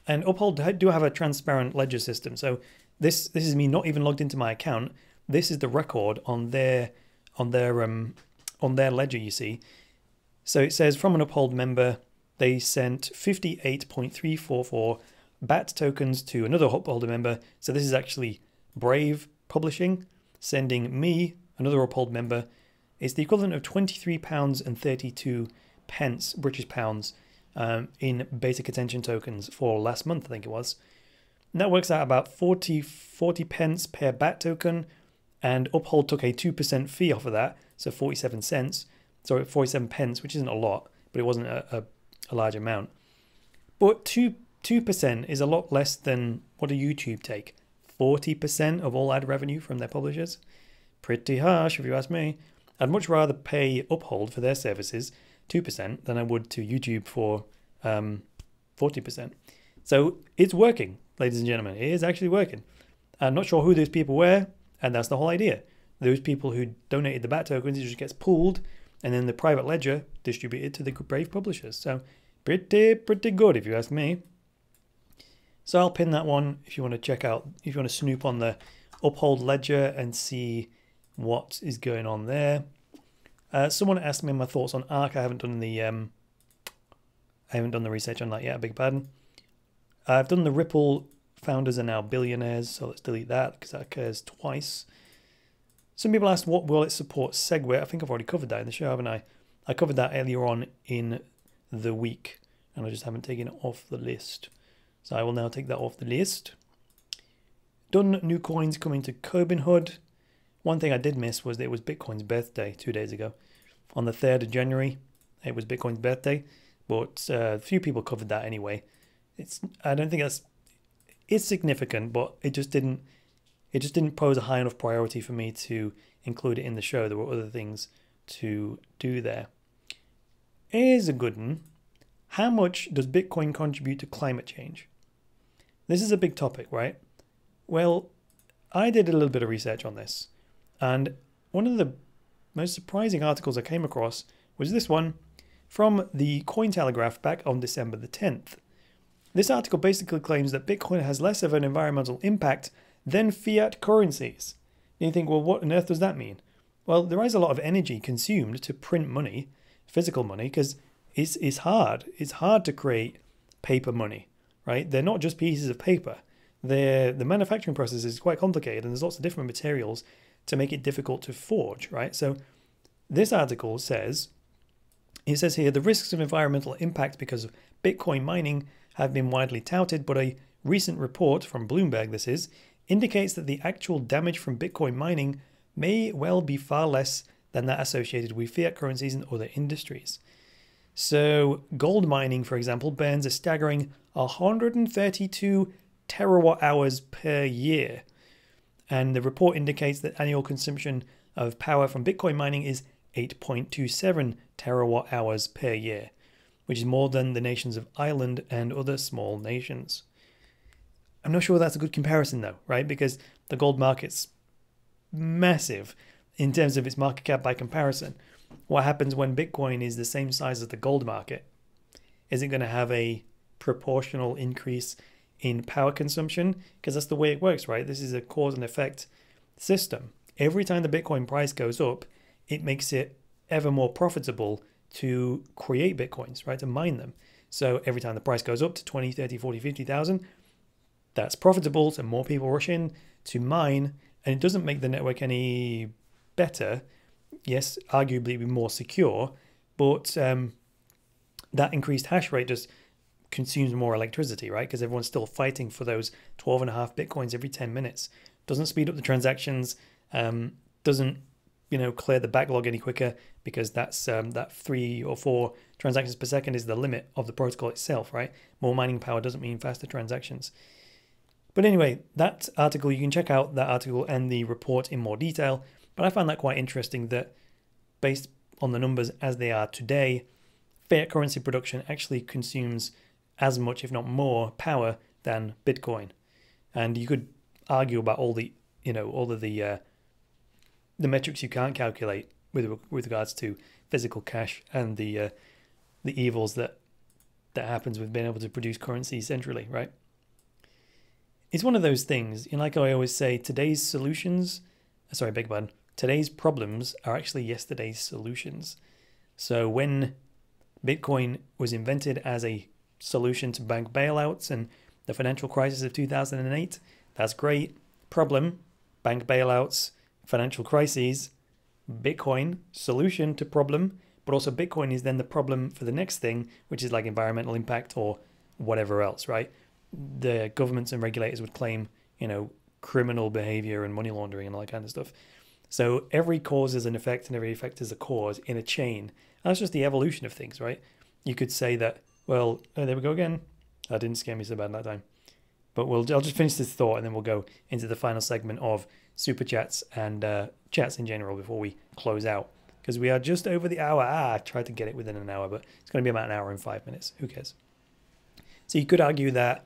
And Uphold do have a transparent ledger system. So this is me not even logged into my account. This is the record on their ledger, you see. So it says from an Uphold member, they sent 58.344 BAT tokens to another Upholder member. So this is actually Brave Publishing sending me, another Uphold member. It's the equivalent of £23.32 British pounds in basic attention tokens for last month, I think it was. And that works out about 40 pence per BAT token, and Uphold took a 2% fee off of that, so 47 cents. Sorry, 47 pence, which isn't a lot, but it wasn't a large amount. But 2% is a lot less than what a YouTube take. 40% of all ad revenue from their publishers. Pretty harsh, if you ask me. I'd much rather pay Uphold for their services, 2%, than I would to YouTube for 40%. So it's working, ladies and gentlemen. It is actually working. I'm not sure who those people were, and that's the whole idea. Those people who donated the BAT tokens, it just gets pooled, and then the private ledger distributed to the Brave publishers. So pretty good, if you ask me. So I'll pin that one if you want to check out, if you want to snoop on the Uphold ledger and see what is going on there. Someone asked me my thoughts on ARK. I haven't done the research on that yet. I beg your pardon. I've done the Ripple founders are now billionaires, so let's delete that because that occurs twice. Some people asked what will it support Segwit. I think I've already covered that in the show, haven't I? I covered that earlier on in the week, and I just haven't taken it off the list. So I will now take that off the list. Done new coins coming to Cobinhood. One thing I did miss was that it was Bitcoin's birthday 2 days ago. On the 3rd of January, it was Bitcoin's birthday, but a few people covered that anyway. I don't think it's significant, but it just didn't pose a high enough priority for me to include it in the show. There were other things to do there. Here's a good one. How much does Bitcoin contribute to climate change? This is a big topic, right? Well, I did a little bit of research on this, and one of the most surprising articles I came across was this one from the Cointelegraph back on December the 10th. This article basically claims that Bitcoin has less of an environmental impact than fiat currencies. And you think, well, what on earth does that mean? Well, there is a lot of energy consumed to print money, physical money, because it's hard. It's hard to create paper money, right? They're not just pieces of paper. The manufacturing process is quite complicated, and there's lots of different materials to make it difficult to forge, right? So this article says, it says here, the risks of environmental impact because of Bitcoin mining have been widely touted, but a recent report from Bloomberg, this is, indicates that the actual damage from Bitcoin mining may well be far less than that associated with fiat currencies and other industries. So gold mining, for example, burns a staggering 132 terawatt hours per year. And the report indicates that annual consumption of power from Bitcoin mining is 8.27 terawatt hours per year, which is more than the nations of Ireland and other small nations. I'm not sure that's a good comparison though, right? Because the gold market's massive in terms of its market cap by comparison. What happens when Bitcoin is the same size as the gold market? Is it going to have a proportional increase in power consumption? Because that's the way it works, right? This is a cause and effect system. Every time the Bitcoin price goes up, it makes it ever more profitable to create Bitcoins, right? To mine them. So every time the price goes up to 20, 30, 40, 50,000, that's profitable. So more people rush in to mine, and it doesn't make the network any better. Yes, arguably be more secure, but that increased hash rate just consumes more electricity, right? Because everyone's still fighting for those 12.5 Bitcoins every 10 minutes. Doesn't speed up the transactions, doesn't, clear the backlog any quicker, because that's that 3 or 4 transactions per second is the limit of the protocol itself, right? More mining power doesn't mean faster transactions. But anyway, that article, you can check out that article and the report in more detail. But I found that quite interesting that based on the numbers as they are today, fiat currency production actually consumes as much, if not more, power than Bitcoin. And you could argue about all the, all of the metrics you can't calculate with regards to physical cash and the evils that happens with being able to produce currency centrally, right? It's one of those things, like I always say, today's problems are actually yesterday's solutions. So when Bitcoin was invented as a solution to bank bailouts and the financial crisis of 2008, that's great. Problem, bank bailouts, financial crises, Bitcoin, solution to problem, but also Bitcoin is then the problem for the next thing, which is like environmental impact or whatever else, right? The governments and regulators would claim, criminal behavior and money laundering and all that kind of stuff. So every cause is an effect and every effect is a cause in a chain. And that's just the evolution of things, right? You could say that, well, oh, there we go again. That didn't scare me so bad that time. But I'll just finish this thought and then we'll go into the final segment of super chats and chats in general before we close out. Because we are just over the hour. I tried to get it within an hour, but it's going to be about an hour and 5 minutes. Who cares? So you could argue that,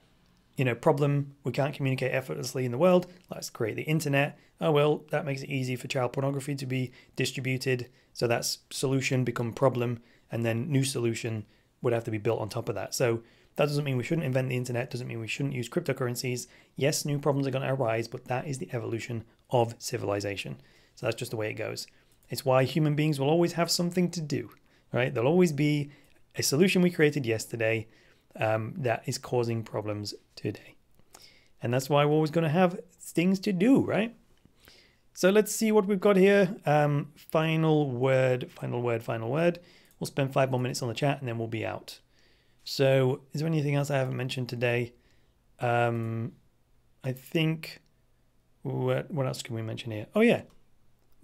problem, we can't communicate effortlessly in the world. Let's create the internet. Oh, well, that makes it easy for child pornography to be distributed. So that's solution become problem. And then new solution would have to be built on top of that. So that doesn't mean we shouldn't invent the internet. Doesn't mean we shouldn't use cryptocurrencies. Yes, new problems are going to arise, but that is the evolution of civilization. So that's just the way it goes. It's why human beings will always have something to do, right? There'll always be a solution we created yesterday that is causing problems today. And that's why we're always going to have things to do, right? So let's see what we've got here. Final word. We'll spend 5 more minutes on the chat and then we'll be out. So is there anything else I haven't mentioned today? I think, what else can we mention here? Oh yeah,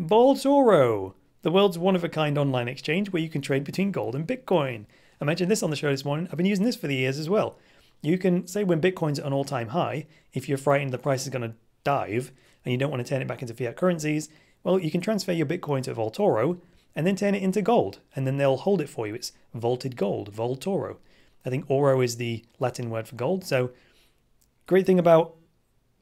Vaultoro, the world's one-of-a-kind online exchange where you can trade between gold and Bitcoin. I mentioned this on the show this morning. I've been using this for the years as well. You can say when Bitcoin's at an all-time high, if you're frightened the price is going to dive and you don't want to turn it back into fiat currencies, well, you can transfer your Bitcoin to Vaultoro and then turn it into gold, and then they'll hold it for you. It's vaulted gold, Vaultoro. I think oro is the Latin word for gold. So great thing about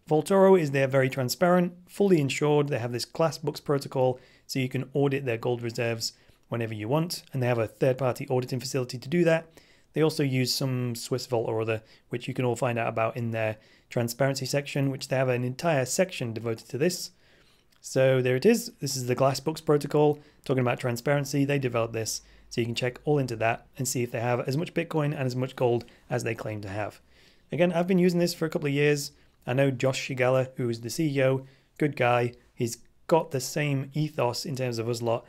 Vaultoro is they're very transparent, fully insured. They have this Glassbox protocol, so you can audit their gold reserves whenever you want, and they have a third-party auditing facility to do that. They also use some Swiss vault or other, which you can all find out about in their transparency section, which they have an entire section devoted to this. So there it is. This is the Glassbox protocol, talking about transparency. They developed this, so you can check all into that and see if they have as much Bitcoin and as much gold as they claim to have. Again, I've been using this for a couple of years. I know Josh Shigella, who is the CEO, good guy. He's got the same ethos in terms of us lot,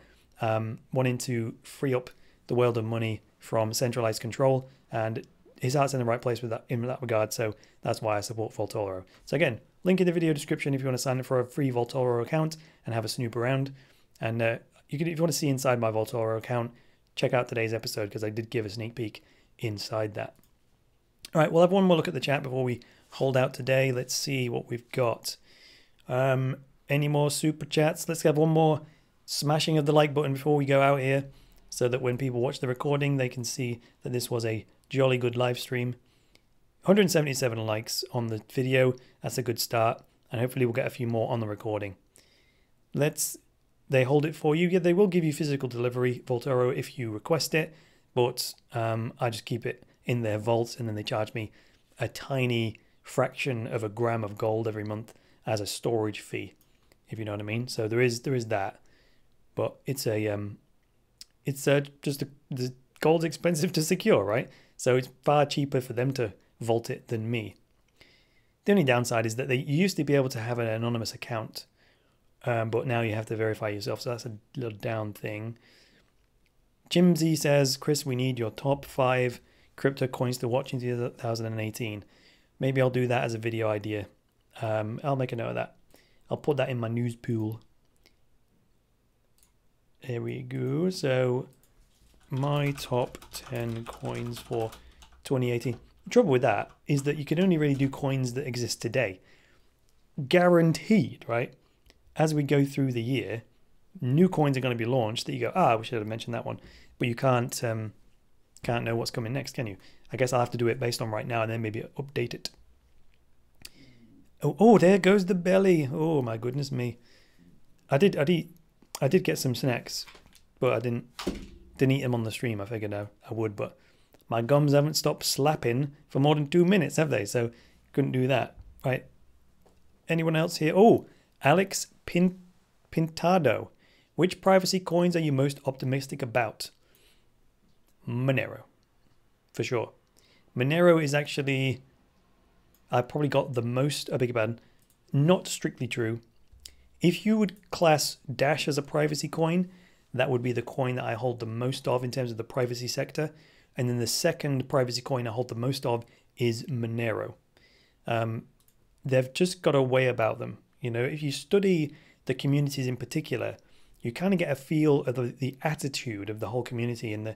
wanting to free up the world of money from centralized control, and his heart's in the right place with that, in that regard. So that's why I support Vaultoro. So again, link in the video description if you want to sign up for a free Vaultoro account and have a snoop around. And you can, if you want to see inside my Vaultoro account, check out today's episode because I did give a sneak peek inside that. All right, we'll have one more look at the chat before we hold out today. Let's see what we've got. Any more super chats? Let's have one more smashing of the like button before we go out here, so that when people watch the recording, they can see that this was a jolly good live stream. 177 likes on the video. That's a good start, and hopefully we'll get a few more on the recording. They hold it for you. Yeah, they will give you physical delivery, Vaultoro, if you request it, but I just keep it in their vaults, and then they charge me a tiny fraction of a gram of gold every month as a storage fee, if you know what I mean. So there is that, but it's the gold's expensive to secure, right? So it's far cheaper for them to vault it than me. The only downside is that you used to be able to have an anonymous account, but now you have to verify yourself, so that's a little down thing. Jimsy says, Chris, we need your top 5 crypto coins to watch in 2018. Maybe I'll do that as a video idea. I'll make a note of that. I'll put that in my news pool. There we go. So my top 10 coins for 2018. The trouble with that is that you can only really do coins that exist today. Guaranteed, right? As we go through the year, new coins are going to be launched that you go, we should have mentioned that one. But you can't know what's coming next, can you? I guess I'll have to do it based on right now and then maybe update it. Oh, there goes the belly. Oh my goodness me. I did get some snacks, but I didn't eat them on the stream. I figured I would, but my gums haven't stopped slapping for more than 2 minutes, have they? So couldn't do that. Right. Anyone else here? Oh, Alex Pintado. Which privacy coins are you most optimistic about? Monero, for sure. Monero is actually, I probably got the most, I beg your pardon, not strictly true. If you would class Dash as a privacy coin, that would be the coin that I hold the most of in terms of the privacy sector. And then the second privacy coin I hold the most of is Monero. They've just got a way about them. You know, if you study the communities in particular, you kind of get a feel of the attitude of the whole community and the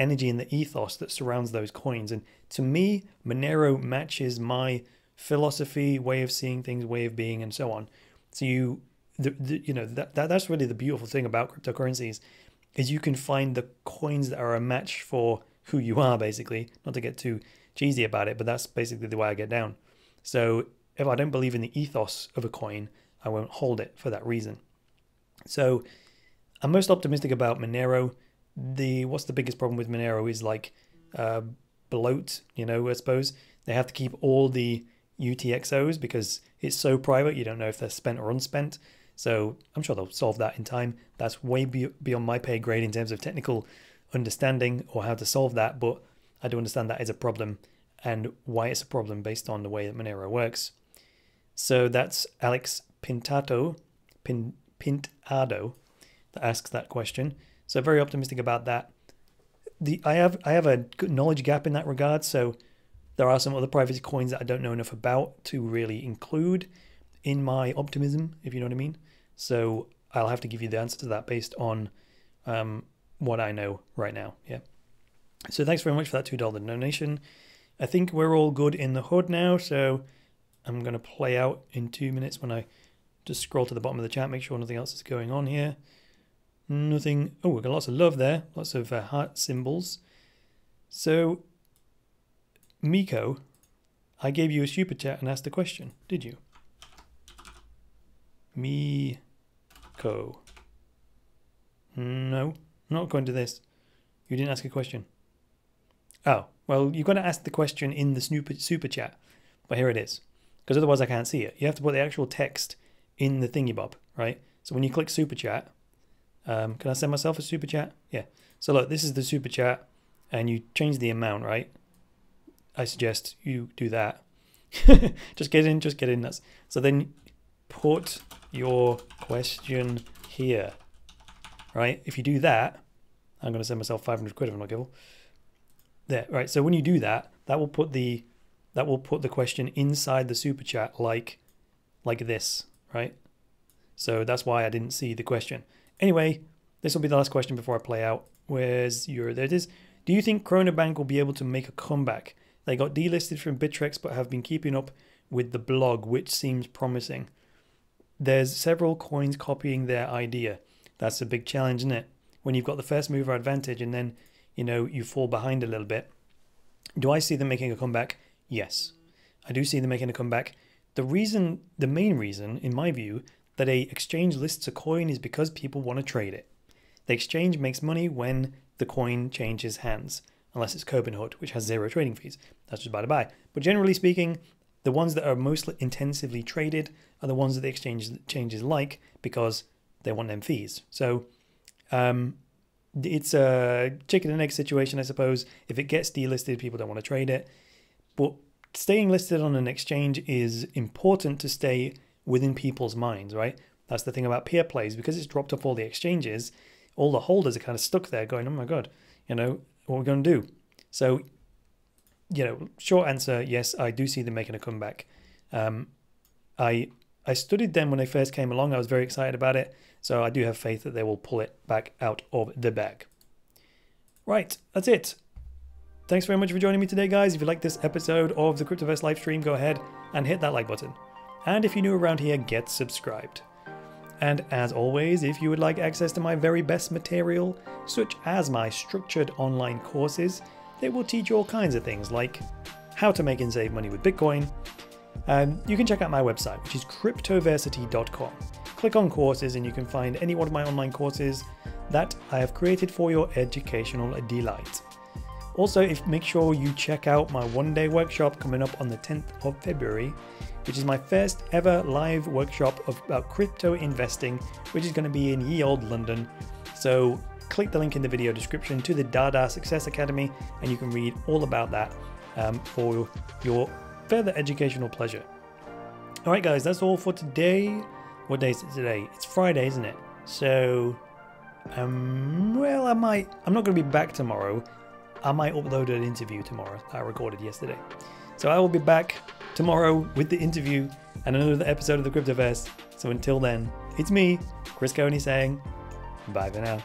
energy and the ethos that surrounds those coins. And to me, Monero matches my philosophy, way of seeing things, way of being, and so on. So that's really the beautiful thing about cryptocurrencies, is you can find the coins that are a match for who you are, basically. Not to get too cheesy about it, but that's basically the way I get down. So if I don't believe in the ethos of a coin, I won't hold it for that reason. So I'm most optimistic about Monero. What's the biggest problem with Monero is like bloat, I suppose. They have to keep all the UTXOs because it's so private, you don't know if they're spent or unspent. So I'm sure they'll solve that in time. That's way beyond my pay grade in terms of technical understanding or how to solve that, but I do understand that is a problem and why it's a problem based on the way that Monero works. So that's Alex Pintado that asks that question. So very optimistic about that. I have a good knowledge gap in that regard, so there are some other privacy coins that I don't know enough about to really include in my optimism, if you know what I mean. So I'll have to give you the answer to that based on what I know right now. Yeah. So thanks very much for that $2 donation. I think we're all good in the hood now, so I'm going to play out in 2 minutes when I just scroll to the bottom of the chat, make sure nothing else is going on here. Nothing. Oh, we've got lots of love there, lots of heart symbols. So, Miko, I gave you a super chat and asked a question, did you? Miko. No, not going to this. You didn't ask a question. Oh, well, you've got to ask the question in the super chat. But here it is. Because otherwise I can't see it. You have to put the actual text in the thingy-bob, right? So when you click super chat, can I send myself a super chat? Yeah. So look, this is the super chat, and you change the amount, right? I suggest you do that. Just get in. So then put your question here, right? If you do that, I'm going to send myself 500 quid if I'm not careful. There, right? So when you do that, that will put the question inside the super chat like this, right? So that's why I didn't see the question. Anyway, this will be the last question before I play out. There it is. Do you think Chronobank will be able to make a comeback? They got delisted from Bittrex but have been keeping up with the blog, which seems promising. There's several coins copying their idea. That's a big challenge, isn't it? When you've got the first mover advantage and then, you fall behind a little bit. Do I see them making a comeback? Yes, I do see them making a comeback. The main reason, in my view, that a exchange lists a coin is because people want to trade it. The exchange makes money when the coin changes hands, unless it's Cobinhood, which has 0 trading fees. That's just by the by. But generally speaking, the ones that are most intensively traded are the ones that the exchanges like because they want them fees. So it's a chicken and egg situation, I suppose. If it gets delisted, people don't want to trade it. But staying listed on an exchange is important to stay within people's minds, right? That's the thing about Peerplays. Because it's dropped off all the exchanges, all the holders are kind of stuck there going, oh my God, what are we going to do? So, short answer, yes, I do see them making a comeback. I studied them when they first came along. I was very excited about it. So I do have faith that they will pull it back out of the bag. Right, that's it. Thanks very much for joining me today, guys. If you like this episode of the Cryptoverse live stream, go ahead and hit that like button. And if you're new around here, get subscribed. And as always, if you would like access to my very best material, such as my structured online courses, they will teach you all kinds of things like how to make and save money with Bitcoin. You can check out my website, which is cryptoversity.com. Click on courses and you can find any one of my online courses that I have created for your educational delight. Also, make sure you check out my one-day workshop coming up on the 10th of February, which is my first ever live workshop about crypto investing, which is going to be in ye old London. So click the link in the video description to the Dada Success Academy and you can read all about that for your further educational pleasure. All right, guys, that's all for today. What day is it today? It's Friday, isn't it? So, well, I'm not going to be back tomorrow. I might upload an interview tomorrow that I recorded yesterday. So I will be back tomorrow with the interview and another episode of the Cryptoverse. So until then, it's me, Chris Coney, saying bye for now.